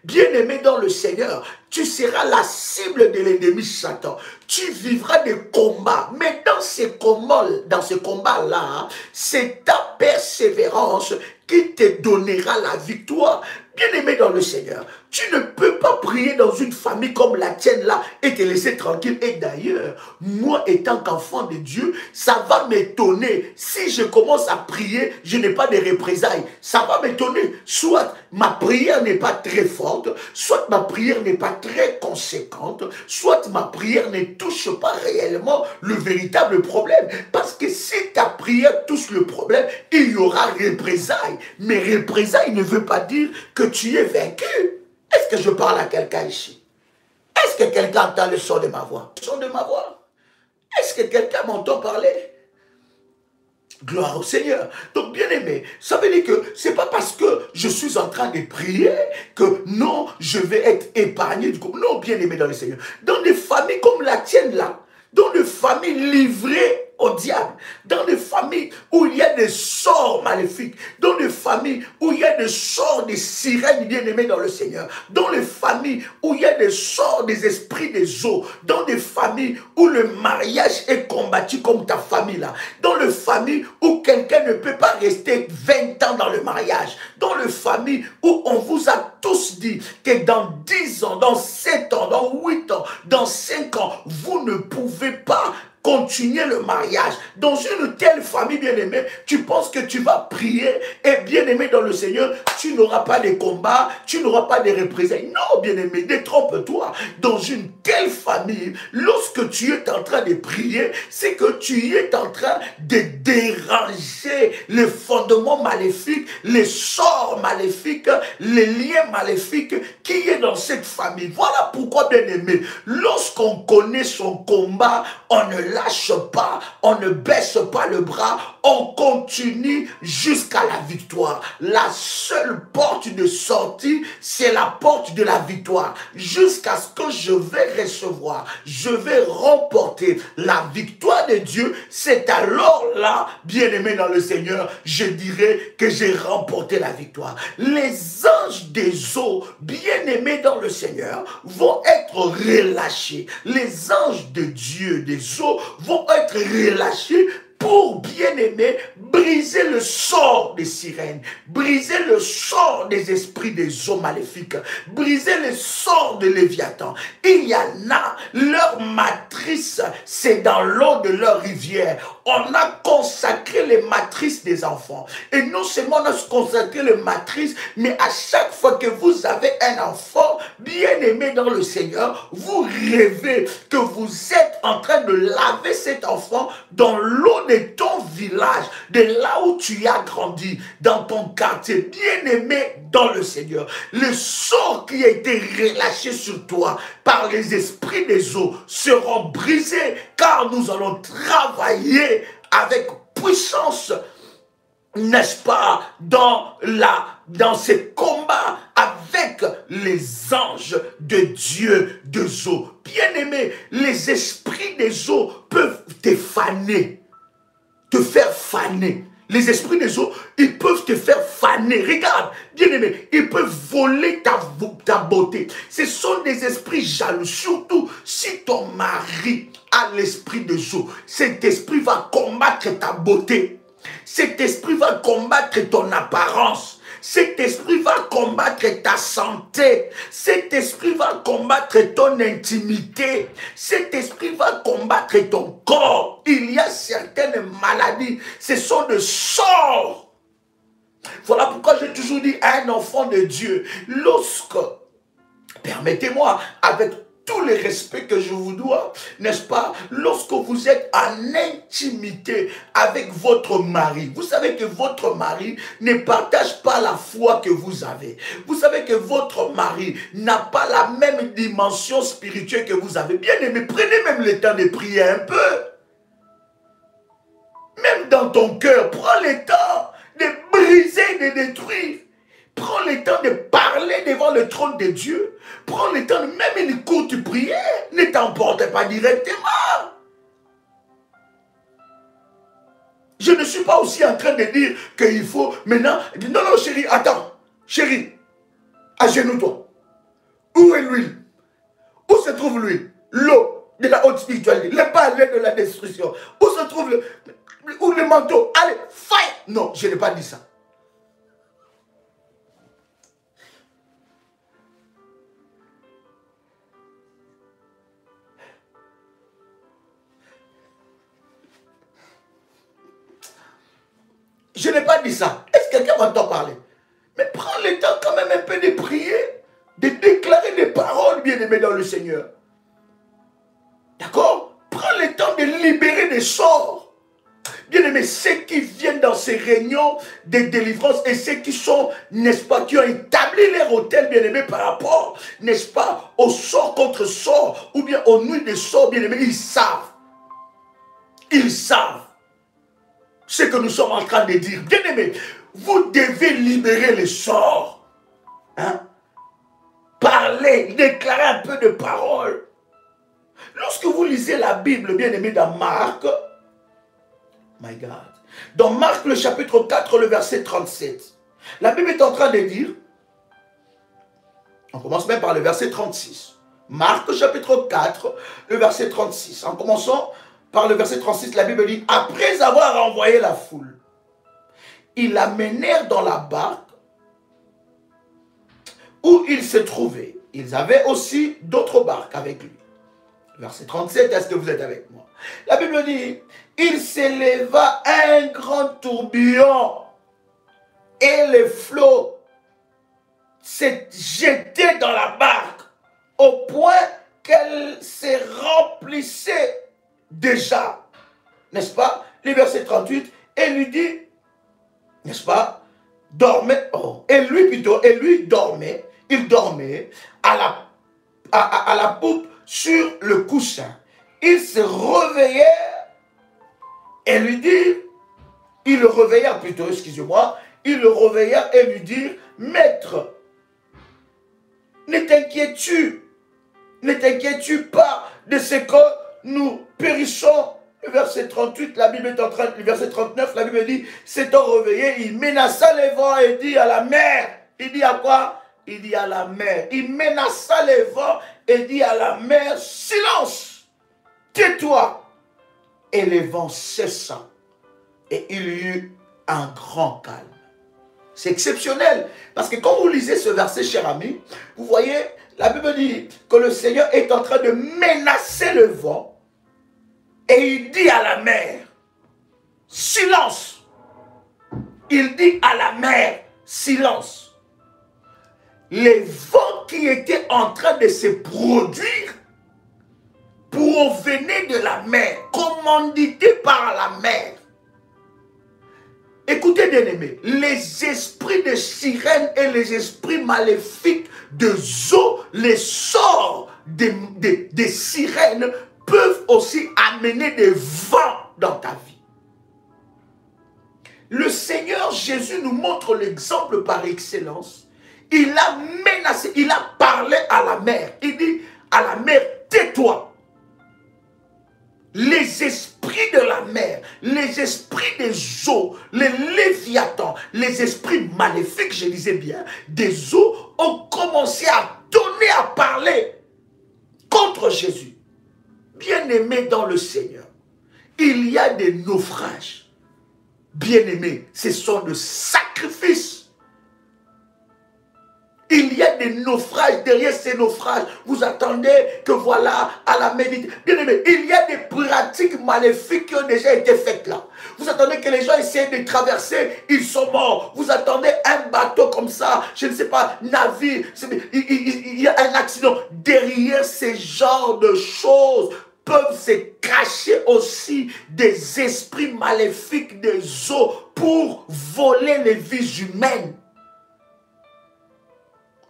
bien-aimé dans le Seigneur, tu seras la cible de l'ennemi Satan. Tu vivras des combats. Mais dans ces combats-là, c'est ta persévérance qui te donnera la victoire. Bien-aimé dans le Seigneur, tu ne peux pas prier dans une famille comme la tienne là et te laisser tranquille. Et d'ailleurs, moi étant qu'enfant de Dieu, ça va m'étonner. Si je commence à prier, je n'ai pas de représailles. Ça va m'étonner. Soit ma prière n'est pas très forte, soit ma prière n'est pas très conséquente, soit ma prière ne touche pas réellement le véritable problème. Parce que si ta prière touche le problème, il y aura représailles. Mais représailles ne veut pas dire que tu es vaincu. Est-ce que je parle à quelqu'un ici? Est-ce que quelqu'un entend le son de ma voix? Le son de ma voix? Est-ce que quelqu'un m'entend parler? Gloire au Seigneur. Donc, bien aimé, ça veut dire que c'est pas parce que je suis en train de prier que non, je vais être épargné du coup. Non, bien aimé dans le Seigneur. Dans des familles comme la tienne là, dans des familles livrées au diable, dans des familles où il y a des sorts maléfiques, dans des familles où il y a des sorts des sirènes bien-aimées dans le Seigneur, dans les familles où il y a des sorts des esprits des eaux, dans des familles où le mariage est combattu comme ta famille là, dans les familles où quelqu'un ne peut pas rester 20 ans dans le mariage, dans les familles où on vous a tous dit que dans 10 ans, dans 7 ans, dans 8 ans, dans 5 ans, vous ne pouvez pas continuer le mariage. Dans une telle famille, bien-aimé, tu penses que tu vas prier et bien-aimé dans le Seigneur, tu n'auras pas de combat, tu n'auras pas de représailles. Non, bien-aimé, détrompe-toi. Dans une telle famille, lorsque tu es en train de prier, c'est que tu es en train de déranger les fondements maléfiques, les sorts maléfiques, les liens maléfiques qui est dans cette famille. Voilà pourquoi, bien-aimé, lorsqu'on connaît son combat, on ne lâche pas, on ne baisse pas le bras, on continue jusqu'à la victoire. La seule porte de sortie, c'est la porte de la victoire. Jusqu'à ce que je vais recevoir, je vais remporter la victoire de Dieu. C'est alors là, bien-aimé dans le Seigneur, je dirais que j'ai remporté la victoire. Les anges des eaux, bien-aimés dans le Seigneur, vont être relâchés. Les anges de Dieu des eaux vont être relâchés pour, bien-aimé, briser le sort des sirènes, briser le sort des esprits des eaux maléfiques, briser le sort de Léviathan. Il y en a, leur matrice, c'est dans l'eau de leur rivière. On a consacré les matrices des enfants. Et non seulement on a consacré les matrices, mais à chaque fois que vous avez un enfant bien-aimé dans le Seigneur, vous rêvez que vous êtes en train de laver cet enfant dans l'eau de ton village, de là où tu as grandi, dans ton quartier, bien-aimé dans le Seigneur. Le sort qui a été relâché sur toi par les esprits des eaux seront brisés, car nous allons travailler avec puissance, n'est-ce pas, dans ces combats avec les anges de Dieu des eaux. Bien-aimé, les esprits des eaux peuvent te faner, te faire faner. Les esprits des eaux, ils peuvent te faire faner. Regarde, bien-aimé, ils peuvent voler ta beauté. Ce sont des esprits jaloux. Surtout si ton mari a l'esprit des eaux. Cet esprit va combattre ta beauté. Cet esprit va combattre ton apparence. Cet esprit va combattre ta santé. Cet esprit va combattre ton intimité. Cet esprit va combattre ton corps. Il y a certaines maladies. Ce sont des sorts. Voilà pourquoi j'ai toujours dit à un enfant de Dieu, lorsque, permettez-moi, avec tout le respect que je vous dois, n'est-ce pas, lorsque vous êtes en intimité avec votre mari, vous savez que votre mari ne partage pas la foi que vous avez. Vous savez que votre mari n'a pas la même dimension spirituelle que vous avez. Bien aimé, prenez même le temps de prier un peu. Même dans ton cœur, prends le temps de briser, de détruire. Prends le temps de parler devant le trône de Dieu. Prends le temps de même une courte prière. Ne t'emporte pas directement. Je ne suis pas aussi en train de dire qu'il faut maintenant... Non, non, chérie, attends. Chérie, agenouille-toi. Où est l'huile? Où se trouve l'huile? L'eau de la haute spiritualité. Le balai de la destruction. Où se trouve le manteau? Allez, fire! Non, je n'ai pas dit ça. Je n'ai pas dit ça. Est-ce que quelqu'un m'entend parler? Mais prends le temps quand même un peu de prier, de déclarer des paroles bien-aimées dans le Seigneur. D'accord? Prends le temps de libérer des sorts. Bien-aimés, ceux qui viennent dans ces réunions de délivrance et ceux qui sont, n'est-ce pas, qui ont établi leur hôtel, bien-aimés, par rapport, n'est-ce pas, aux sorts contre sorts ou bien aux nuits de sorts, bien-aimés, ils savent. Ils savent ce que nous sommes en train de dire. Bien-aimés, vous devez libérer les sorts. Hein? Parler, déclarer un peu de paroles. Lorsque vous lisez la Bible, bien-aimés, dans Marc, my God, dans Marc le chapitre 4, le verset 37, la Bible est en train de dire, on commence même par le verset 36. Marc chapitre 4, le verset 36. En commençant par le verset 36, la Bible dit, après avoir envoyé la foule, ils l'amenèrent dans la barque où il se trouvait. Ils avaient aussi d'autres barques avec lui. Verset 37, est-ce que vous êtes avec moi? La Bible dit, il s'éleva un grand tourbillon et les flots s'est jeté dans la barque au point qu'elle s'est remplissait déjà. N'est-ce pas? Le verset 38, et lui dit, n'est-ce pas? Dormait, et lui dormait, il dormait à la poupe sur le coussin. Il se réveillait et lui dit, il le réveilla plutôt, excusez-moi, il le réveilla et lui dit, maître, ne t'inquiètes-tu pas de ce que nous périssons? Le verset 38, la Bible est en train, le verset 39, la Bible dit, s'étant réveillé, il menaça les vents et dit à la mer. Il dit à quoi? Il dit à la mer. Il menaça les vents et dit à la mer, silence, tais-toi. Et les vents cessa et il y eut un grand calme. C'est exceptionnel. Parce que quand vous lisez ce verset, cher ami, vous voyez, la Bible dit que le Seigneur est en train de menacer le vent. Et il dit à la mer, silence. Il dit à la mer, silence. Les vents qui étaient en train de se produire provenaient de la mer, commandités par la mer. Écoutez, bien-aimés, les esprits de sirènes et les esprits maléfiques de Zo, les sorts des sirènes peuvent aussi amener des vents dans ta vie. Le Seigneur Jésus nous montre l'exemple par excellence. Il a menacé, il a parlé à la mer. Il dit à la mer, tais-toi. Les esprits de la mer, les esprits des eaux, les léviathans, les esprits maléfiques, je disais bien, des eaux ont commencé à donner, à parler contre Jésus. Bien-aimé dans le Seigneur, il y a des naufrages. Bien-aimés, ce sont des sacrifices. Il y a des naufrages. Derrière ces naufrages, vous attendez que voilà, à la méditation. Bien-aimés, il y a des pratiques maléfiques qui ont déjà été faites là. Vous attendez que les gens essayent de traverser, ils sont morts. Vous attendez un bateau comme ça, je ne sais pas, navire, il y a un accident. Derrière ces genres de choses, peuvent se cacher aussi des esprits maléfiques des eaux pour voler les vies humaines.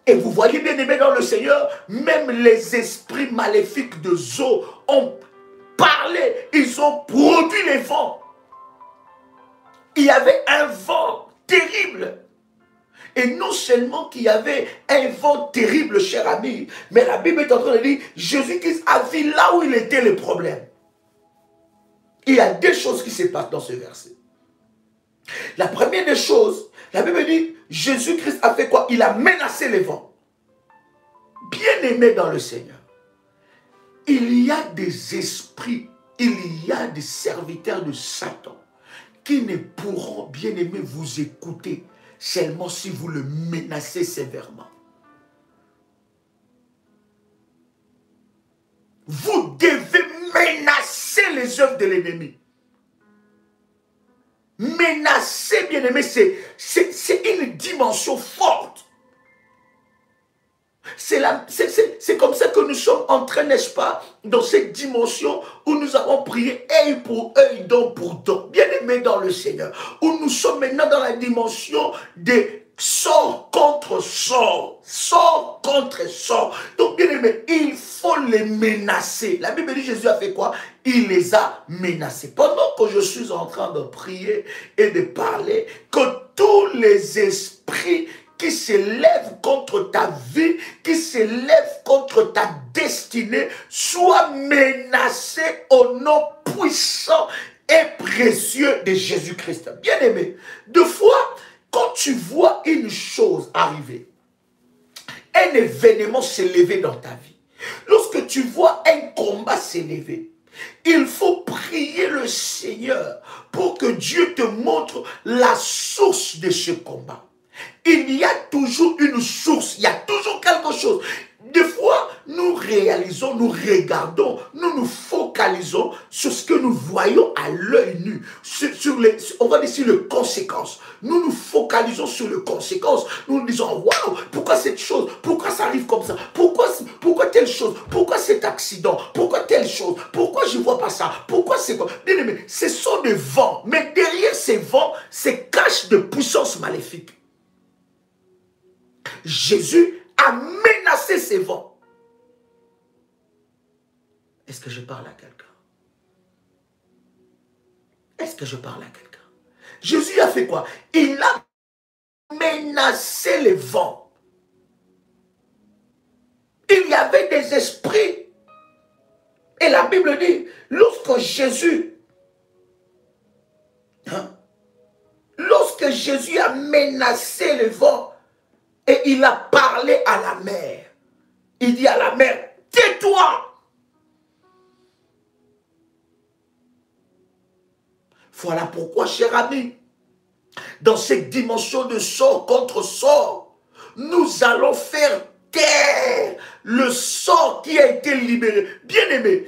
Et vous voyez bien aimé dans le Seigneur, même les esprits maléfiques de Zo ont parlé, ils ont produit les vents. Il y avait un vent terrible. Et non seulement qu'il y avait un vent terrible, cher ami, mais la Bible est en train de dire, Jésus-Christ a vu là où il était le problème. Il y a deux choses qui se passent dans ce verset. La première des choses, la Bible dit, Jésus-Christ a fait quoi? Il a menacé les vents. Bien aimé dans le Seigneur, il y a des esprits, il y a des serviteurs de Satan qui ne pourront, bien aimé, vous écouter seulement si vous le menacez sévèrement. Vous devez menacer les œuvres de l'ennemi. Menacer, bien aimé, c'est une dimension forte. C'est comme ça que nous sommes en train, n'est-ce pas, dans cette dimension où nous avons prié œil pour œil, dent pour dent, bien aimé dans le Seigneur, où nous sommes maintenant dans la dimension des sort contre sort, sort contre sort. Donc, bien aimé, il faut les menacer. La Bible dit, Jésus a fait quoi? Il les a menacés. Pendant que je suis en train de prier et de parler, que tous les esprits qui se lèvent contre ta vie, qui se lèvent contre ta destinée, soient menacés au nom puissant et précieux de Jésus-Christ. Bien aimé, deux fois, quand tu vois une chose arriver, un événement s'élever dans ta vie, lorsque tu vois un combat s'élever, il faut prier le Seigneur pour que Dieu te montre la source de ce combat. Il y a toujours une source, il y a toujours quelque chose. Des fois, nous réalisons, nous regardons, nous nous focalisons sur ce que nous voyons à l'œil nu, on va dire sur les conséquences. Nous nous focalisons sur les conséquences. Nous nous disons, waouh, pourquoi cette chose, pourquoi ça arrive comme ça, pourquoi telle chose, pourquoi cet accident, pourquoi telle chose, pourquoi je ne vois pas ça, pourquoi c'est comme... Bien aimé, ce sont des vents, mais derrière ces vents, se cachent de puissances maléfiques. Jésus a menacé ces vents. Est-ce que je parle à quelqu'un? Est-ce que je parle à quelqu'un? Jésus a fait quoi? Il a menacé les vents. Il y avait des esprits. Et la Bible dit, lorsque Jésus a menacé les vents, et il a parlé à la mer, il dit à la mer, tais-toi. Voilà pourquoi, cher ami, dans cette dimension de sort contre sort, nous allons faire taire le sort qui a été libéré. Bien aimé,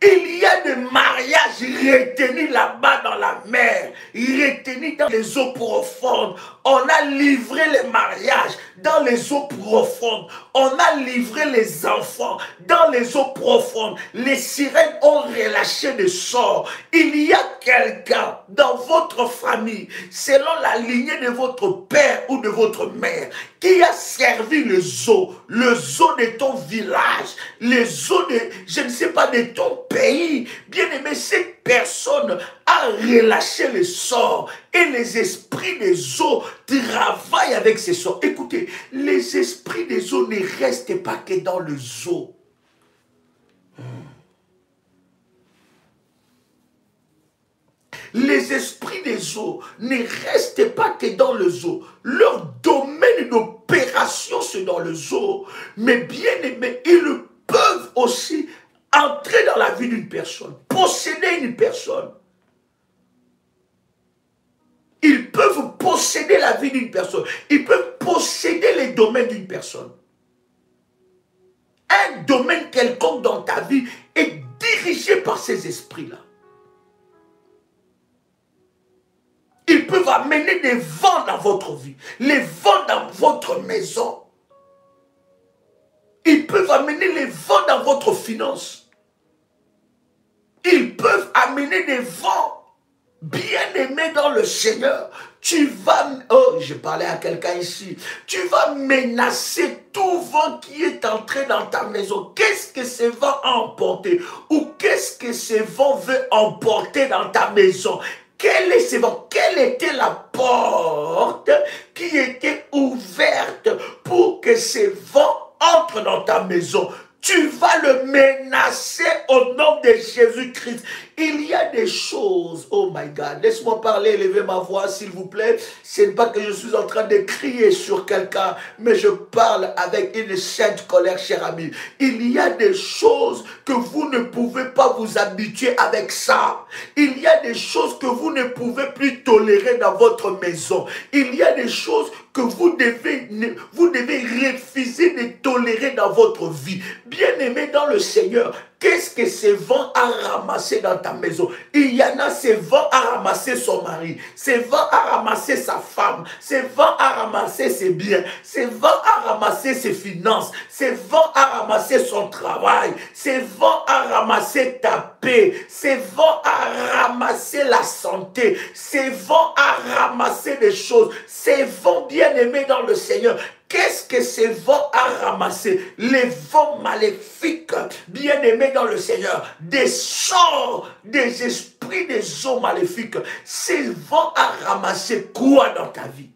il y a des mariages retenus là-bas dans la mer, retenus dans les eaux profondes. On a livré les mariages dans les eaux profondes. On a livré les enfants dans les eaux profondes. Les sirènes ont relâché des sorts. Il y a quelqu'un dans votre famille, selon la lignée de votre père ou de votre mère, qui a servi les eaux de ton village, les eaux de, je ne sais pas, de ton pays. Bien aimé, cette personne a relâché les sorts et les esprits des eaux travaillent avec ces sorts. Écoutez, les esprits des eaux ne restent pas que dans les eaux. Les esprits des eaux ne restent pas que dans les eaux. Leur domaine d'opération, c'est dans les eaux. Mais bien aimé, ils peuvent aussi entrer dans la vie d'une personne, posséder une personne. Ils peuvent posséder la vie d'une personne. Ils peuvent posséder les domaines d'une personne. Un domaine quelconque dans ta vie est dirigé par ces esprits-là. Ils peuvent amener des vents dans votre vie, les vents dans votre maison. Ils peuvent amener les vents dans votre finance. Ils peuvent amener des vents. Bien-aimé dans le Seigneur, tu vas, oh, je parlais à quelqu'un ici, tu vas menacer tout vent qui est entré dans ta maison. Qu'est-ce que ce vent a emporté? Ou qu'est-ce que ce vent veut emporter dans ta maison? Quel est ce vent? Quelle était la porte qui était ouverte pour que ce vent entre dans ta maison? Tu vas le menacer au nom de Jésus-Christ. Il y a des choses, oh my God, laisse-moi parler, élevez ma voix s'il vous plaît. Ce n'est pas que je suis en train de crier sur quelqu'un, mais je parle avec une sainte colère, cher ami. Il y a des choses que vous ne pouvez pas vous habituer avec ça. Il y a des choses que vous ne pouvez plus tolérer dans votre maison. Il y a des choses que vous devez refuser de tolérer dans votre vie. Bien-aimé dans le Seigneur, qu'est-ce que ce vent a ramassé dans ta maison? Il y en a, ce vent a ramassé son mari, ce vent a ramassé sa femme, ce vent a ramassé ses biens, ce vent a ramassé ses finances, ce vent a ramassé son travail, ce vent a ramassé ta paix, ce vent a ramassé la santé, ce vent a ramassé des choses, ce vent bien-aimé dans le Seigneur. Qu'est-ce que ce vent a ramassé? Les vents maléfiques, bien-aimés dans le Seigneur, des sorts, des esprits, des eaux maléfiques. Ces vents a ramassé quoi dans ta vie?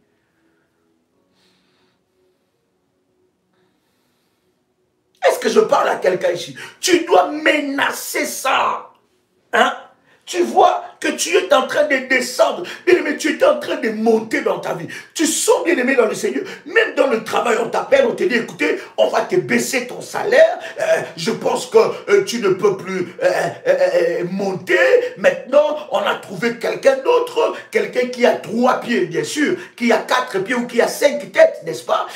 Est-ce que je parle à quelqu'un ici? Tu dois menacer ça. Hein? Tu vois, que tu es en train de descendre. Bien-aimé, tu es en train de monter dans ta vie. Tu sens, bien-aimé, dans le Seigneur. Même dans le travail, on t'appelle, on te dit, écoutez, on va te baisser ton salaire. Je pense que tu ne peux plus monter. Maintenant, on a trouvé quelqu'un d'autre, quelqu'un qui a 3 pieds, bien sûr, qui a 4 pieds ou qui a 5 têtes, n'est-ce pas?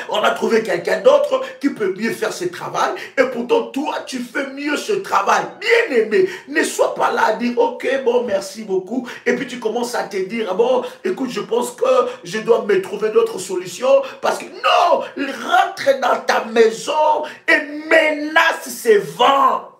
On a trouvé quelqu'un d'autre qui peut mieux faire ce travail. Et pourtant, toi, tu fais mieux ce travail. Bien-aimé, ne sois pas là à dire, ok, bon, merci beaucoup. Et puis tu commences à te dire, ah bon, écoute, je pense que je dois me trouver d'autres solutions. Parce que non, rentre dans ta maison et menace ces vents.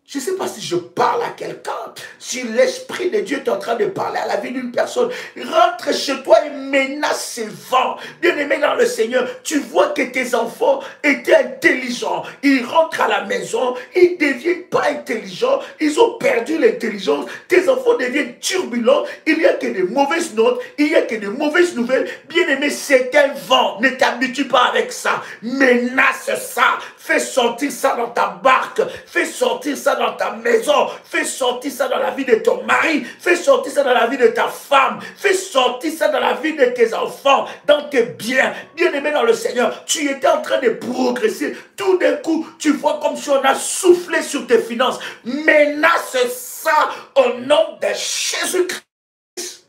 Je ne sais pas si je parle à quelqu'un, si l'Esprit de Dieu est en train de parler à la vie d'une personne. Rentre chez toi et menace ces vents. Bien-aimé dans le Seigneur, tu vois que tes enfants étaient intelligents. Ils rentrent à la maison, ils ne deviennent pas intelligents, ils ont perdu l'intelligence. Tes enfants deviennent turbulents, il n'y a que de mauvaises notes, il n'y a que de mauvaises nouvelles. Bien-aimé, c'est un vent, ne t'habitue pas avec ça. Menace ça, fais sortir ça dans ta barque, fais sortir ça dans ta maison, fais sortir ça dans la vie de ton mari, fais sortir ça dans la vie de ta femme, fais sortir ça dans la vie de tes enfants, dans tes biens. Bien-aimé dans le Seigneur, tu étais en train de progresser. Tout d'un coup, tu vois comme si on a soufflé sur tes finances. Menace ça au nom de Jésus-Christ.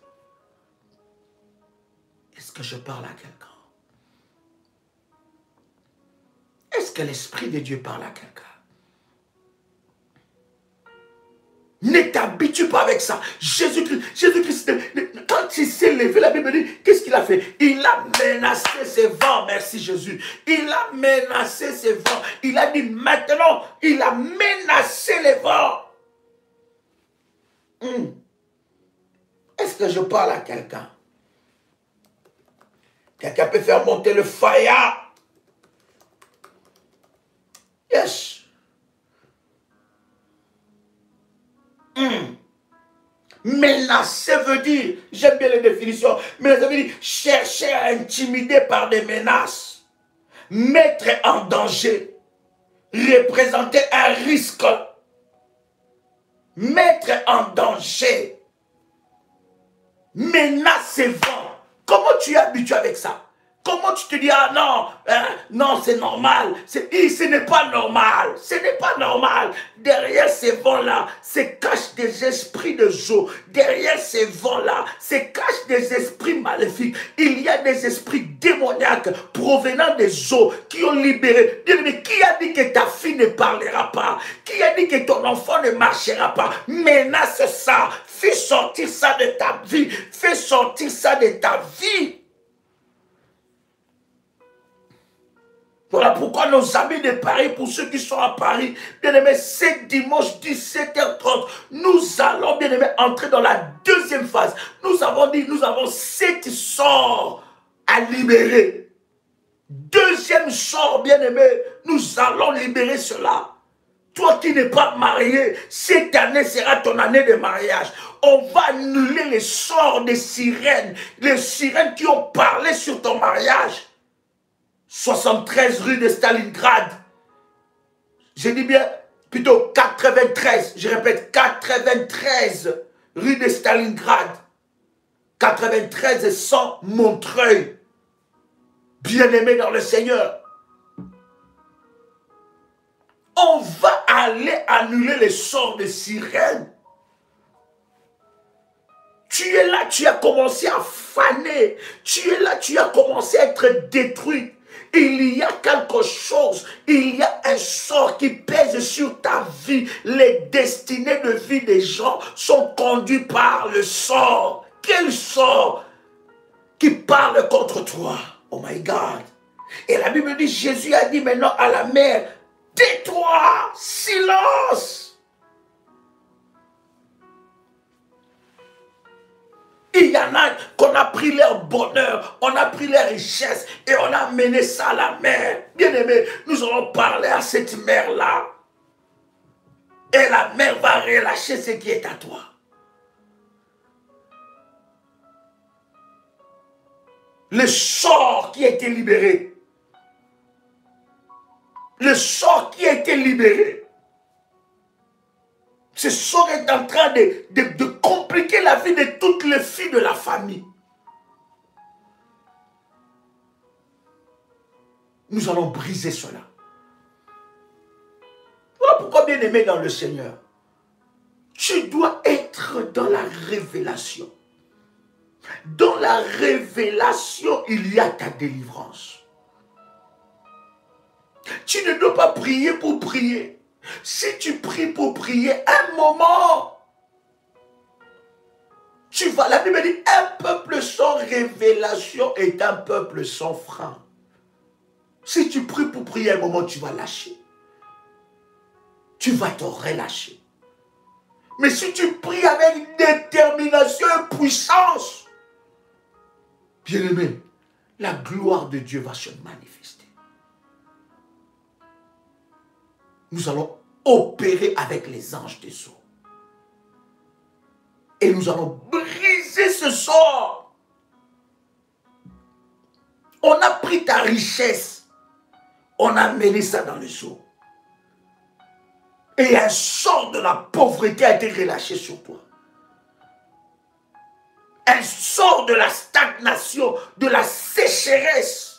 Est-ce que je parle à quelqu'un? Est-ce que l'Esprit de Dieu parle à quelqu'un? Ne t'habitue pas avec ça. Jésus-Christ, quand il s'est levé, la Bible dit, qu'est-ce qu'il a fait? Il a menacé ses vents, merci Jésus. Il a menacé ses vents. Il a dit maintenant, il a menacé les vents. Est-ce que je parle à quelqu'un? Quelqu'un peut faire monter le fire. Yes. Menacer veut dire, j'aime bien les définitions, mais ça veut dire chercher à intimider par des menaces, mettre en danger, représenter un risque, mettre en danger, menacer vent. Comment tu es habitué avec ça? Comment tu te dis, ah non, non, c'est normal. Ce n'est pas normal. Ce n'est pas normal. Derrière ces vents-là, se cachent des esprits de joie. Derrière ces vents-là, se cachent des esprits maléfiques. Il y a des esprits démoniaques provenant des eaux qui ont libéré. Bien-aimé, qui a dit que ta fille ne parlera pas? Qui a dit que ton enfant ne marchera pas? Menace ça. Fais sortir ça de ta vie. Fais sortir ça de ta vie. Voilà pourquoi nos amis de Paris, pour ceux qui sont à Paris, bien aimé, c'est dimanche 17h30, nous allons, bien aimé, entrer dans la deuxième phase. Nous avons dit, nous avons 7 sorts à libérer. Deuxième sort, bien aimé, nous allons libérer cela. Toi qui n'es pas marié, cette année sera ton année de mariage. On va annuler les sorts des sirènes, les sirènes qui ont parlé sur ton mariage. 73 rue de Stalingrad. Je dis bien, plutôt 93. Je répète, 93 rue de Stalingrad. 93 100 Montreuil. Bien-aimé dans le Seigneur. On va aller annuler les sorts des sirènes. Tu es là, tu as commencé à faner. Tu es là, tu as commencé à être détruit. Il y a quelque chose, il y a un sort qui pèse sur ta vie. Les destinées de vie des gens sont conduites par le sort. Quel sort qui parle contre toi? Oh my God. Et la Bible dit, Jésus a dit maintenant à la mer, tais-toi, silence. Il y en a qu'on a pris leur bonheur, on a pris leur richesse et on a mené ça à la mer. Bien-aimé, nous allons parler à cette mer-là. Et la mer va relâcher ce qui est à toi. Le sort qui a été libéré. Le sort qui a été libéré. Ce sort est en train de compliquer la vie de toutes les filles de la famille. Nous allons briser cela. Voilà pourquoi, bien aimé dans le Seigneur, tu dois être dans la révélation. Dans la révélation, il y a ta délivrance. Tu ne dois pas prier pour prier. Si tu pries pour prier, un moment, tu vas. La Bible dit, un peuple sans révélation est un peuple sans frein. Si tu pries pour prier, un moment, tu vas lâcher. Tu vas te relâcher. Mais si tu pries avec détermination et puissance, bien-aimé, la gloire de Dieu va se manifester. Nous allons opérer avec les anges des eaux. Et nous allons briser ce sort. On a pris ta richesse. On a mêlé ça dans le seau. Et un sort de la pauvreté a été relâché sur toi. Un sort de la stagnation, de la sécheresse.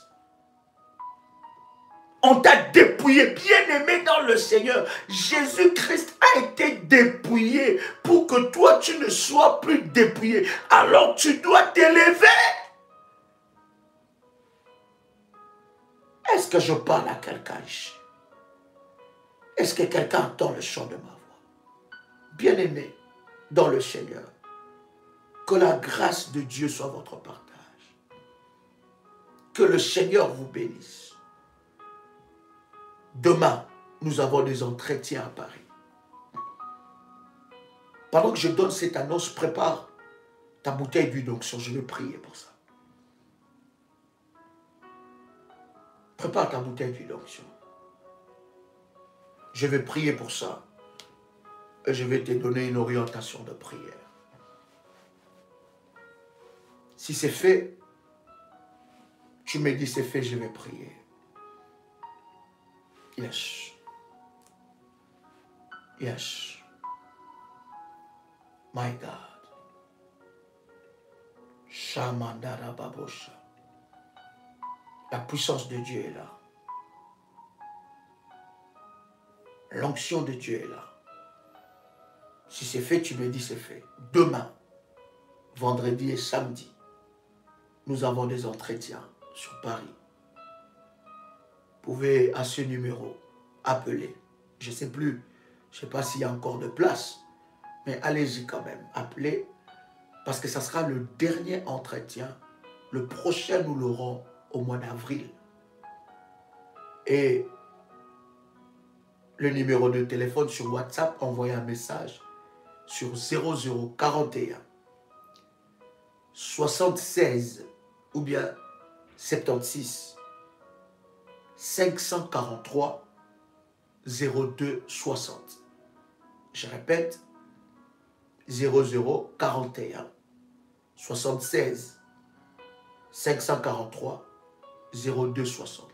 On t'a dépouillé, bien-aimé dans le Seigneur. Jésus-Christ a été dépouillé pour que toi, tu ne sois plus dépouillé. Alors tu dois t'élever. Est-ce que je parle à quelqu'un ici? Est-ce que quelqu'un entend le chant de ma voix? Bien-aimé dans le Seigneur, que la grâce de Dieu soit votre partage. Que le Seigneur vous bénisse. Demain, nous avons des entretiens à Paris. Pendant que je donne cette annonce, prépare ta bouteille d'huile d'onction. Je vais prier pour ça. Prépare ta bouteille d'huile d'onction. Je vais prier pour ça. Et je vais te donner une orientation de prière. Si c'est fait, tu me dis c'est fait, je vais prier. Yes. Yes. My God. Shamandara Babosha. La puissance de Dieu est là. L'onction de Dieu est là. Si c'est fait, tu me dis c'est fait. Demain, vendredi et samedi, nous avons des entretiens sur Paris. Vous pouvez à ce numéro appeler. Je ne sais plus, je ne sais pas s'il y a encore de place, mais allez-y quand même, appelez, parce que ça sera le dernier entretien. Le prochain, nous l'aurons au mois d'avril. Et le numéro de téléphone sur WhatsApp, envoyez un message sur 0041 76 ou bien 76 543 02 60. Je répète, 0041 76 543 02 60.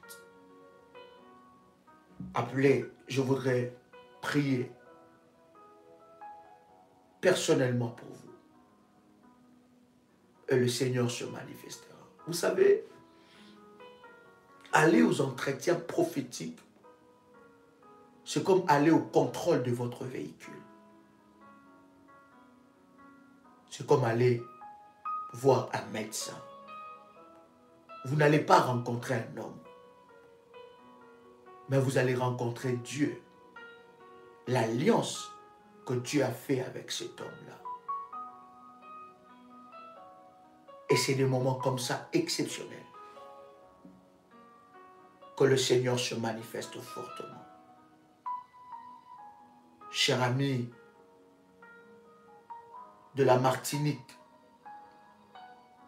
Appelez, je voudrais prier personnellement pour vous. Et le Seigneur se manifestera. Vous savez, aller aux entretiens prophétiques, c'est comme aller au contrôle de votre véhicule. C'est comme aller voir un médecin. Vous n'allez pas rencontrer un homme, mais vous allez rencontrer Dieu. L'alliance que Dieu a fait avec cet homme-là. Et c'est des moments comme ça exceptionnels que le Seigneur se manifeste fortement. Cher ami de la Martinique,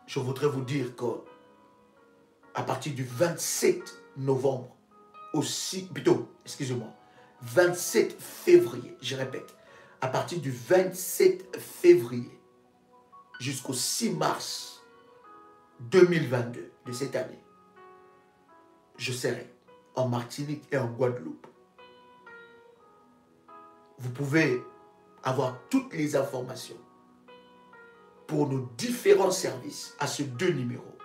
je voudrais vous dire que à partir du 27 novembre, excusez-moi, 27 février, je répète, à partir du 27 février jusqu'au 6 mars 2022 de cette année, je serai en Martinique et en Guadeloupe. Vous pouvez avoir toutes les informations pour nos différents services à ces deux numéros.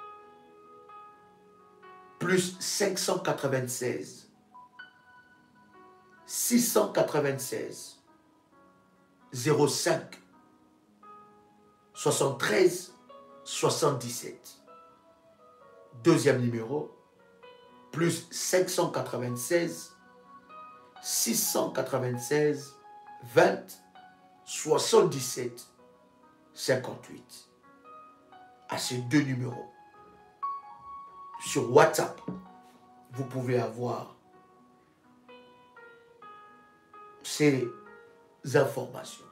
Plus 596 696 05 73 77. Deuxième numéro, plus 596 696 20 77 58. À ces deux numéros. Sur WhatsApp, vous pouvez avoir ces informations.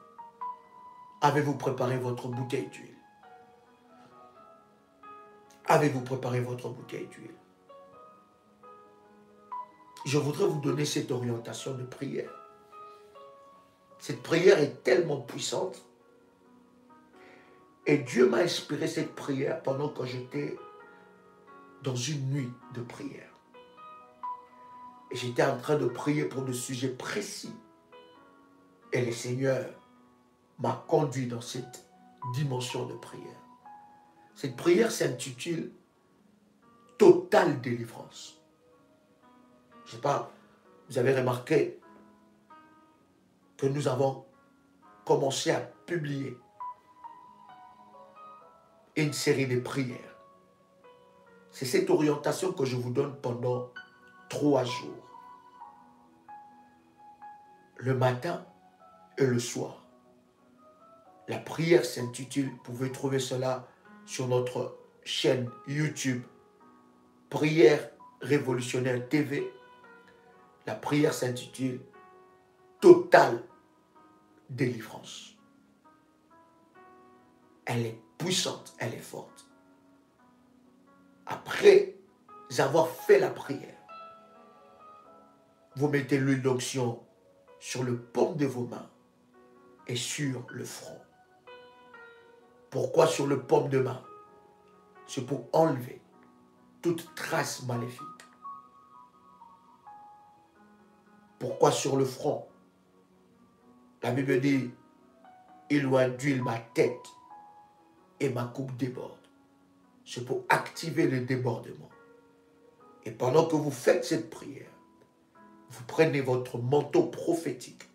Avez-vous préparé votre bouteille d'huile? Avez-vous préparé votre bouteille d'huile? Je voudrais vous donner cette orientation de prière. Cette prière est tellement puissante. Et Dieu m'a inspiré cette prière pendant que j'étais dans une nuit de prière. Et j'étais en train de prier pour des sujets précis. Et le Seigneur m'a conduit dans cette dimension de prière. Cette prière s'intitule « Totale délivrance ». Je ne sais pas, vous avez remarqué que nous avons commencé à publier une série de prières. C'est cette orientation que je vous donne pendant 3 jours. Le matin et le soir. La prière s'intitule, vous pouvez trouver cela sur notre chaîne YouTube, Prière Révolutionnaire TV. La prière s'intitule Totale délivrance. Elle est puissante, elle est forte. Après avoir fait la prière, vous mettez l'huile d'onction sur le paume de vos mains et sur le front. Pourquoi sur le paume de main? C'est pour enlever toute trace maléfique. Pourquoi sur le front? La Bible dit, il loin d'huile ma tête et ma coupe déborde. C'est pour activer le débordement. Et pendant que vous faites cette prière, vous prenez votre manteau prophétique,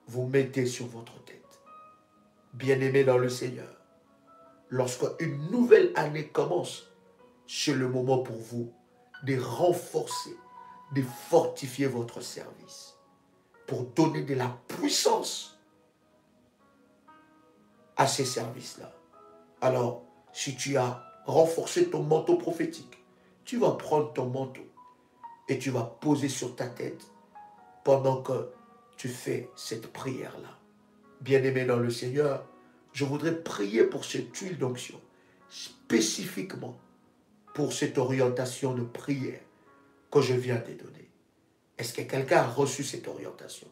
vous mettez sur votre tête. Bien-aimés dans le Seigneur, lorsque une nouvelle année commence, c'est le moment pour vous de renforcer, de fortifier votre service, pour donner de la puissance à ces services-là. Alors, si tu as renforcé ton manteau prophétique, tu vas prendre ton manteau et tu vas poser sur ta tête pendant que tu fais cette prière-là. Bien-aimé dans le Seigneur, je voudrais prier pour cette huile d'onction, spécifiquement pour cette orientation de prière que je viens de donner. Est-ce que quelqu'un a reçu cette orientation?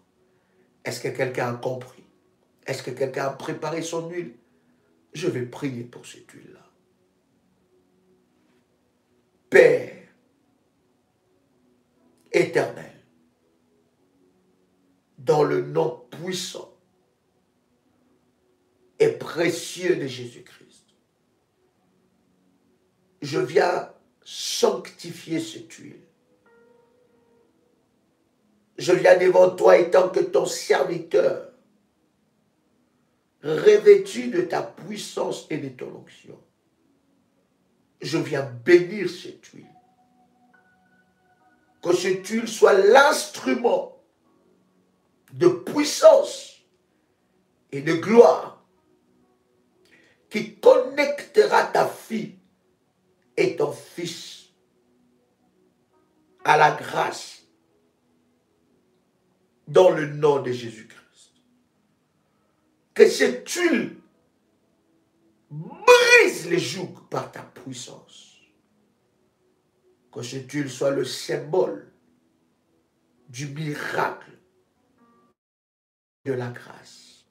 Est-ce que quelqu'un a compris? Est-ce que quelqu'un a préparé son huile? Je vais prier pour cette huile-là. Père éternel, dans le nom puissant et précieux de Jésus-Christ, je viens sanctifier cette huile. Je viens devant toi étant que ton serviteur, revêtu de ta puissance et de ton onction. Je viens bénir cette huile. Que cette huile soit l'instrument de puissance et de gloire qui connectera ta fille et ton fils à la grâce dans le nom de Jésus-Christ. Que cette huile brise les jougs par ta puissance. Que cette huile soit le symbole du miracle de la grâce.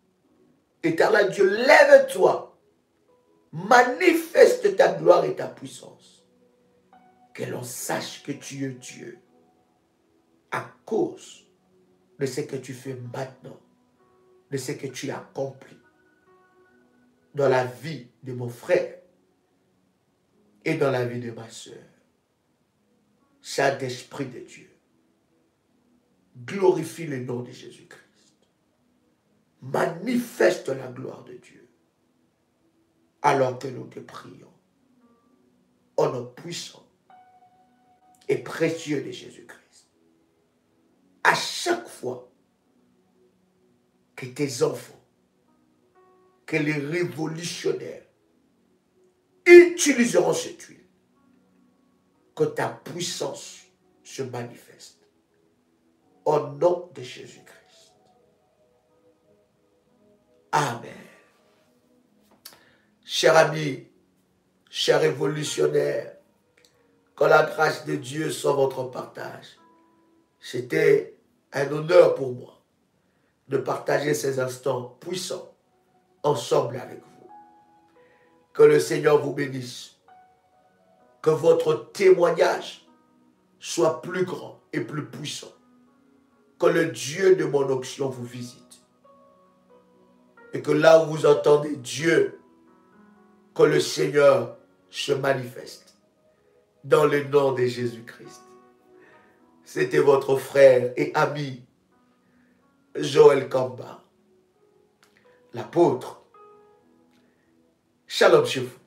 Éternel Dieu, lève-toi, manifeste ta gloire et ta puissance. Que l'on sache que tu es Dieu à cause de ce que tu fais maintenant de ce que tu as accompli dans la vie de mon frère et dans la vie de ma soeur. Saint-Esprit de Dieu, glorifie le nom de Jésus-Christ. Manifeste la gloire de Dieu alors que nous te prions au nom puissant et précieux de Jésus-Christ. À chaque fois que tes enfants, que les révolutionnaires utiliseront cette huile, que ta puissance se manifeste. Au nom de Jésus-Christ. Amen. Chers amis, chers révolutionnaires, que la grâce de Dieu soit votre partage. C'était un honneur pour moi de partager ces instants puissants ensemble avec vous. Que le Seigneur vous bénisse. Que votre témoignage soit plus grand et plus puissant. Que le Dieu de mon onction vous visite. Et que là où vous entendez Dieu, que le Seigneur se manifeste. Dans le nom de Jésus-Christ. C'était votre frère et ami, Joël Kamba, l'apôtre. Shalom chez vous.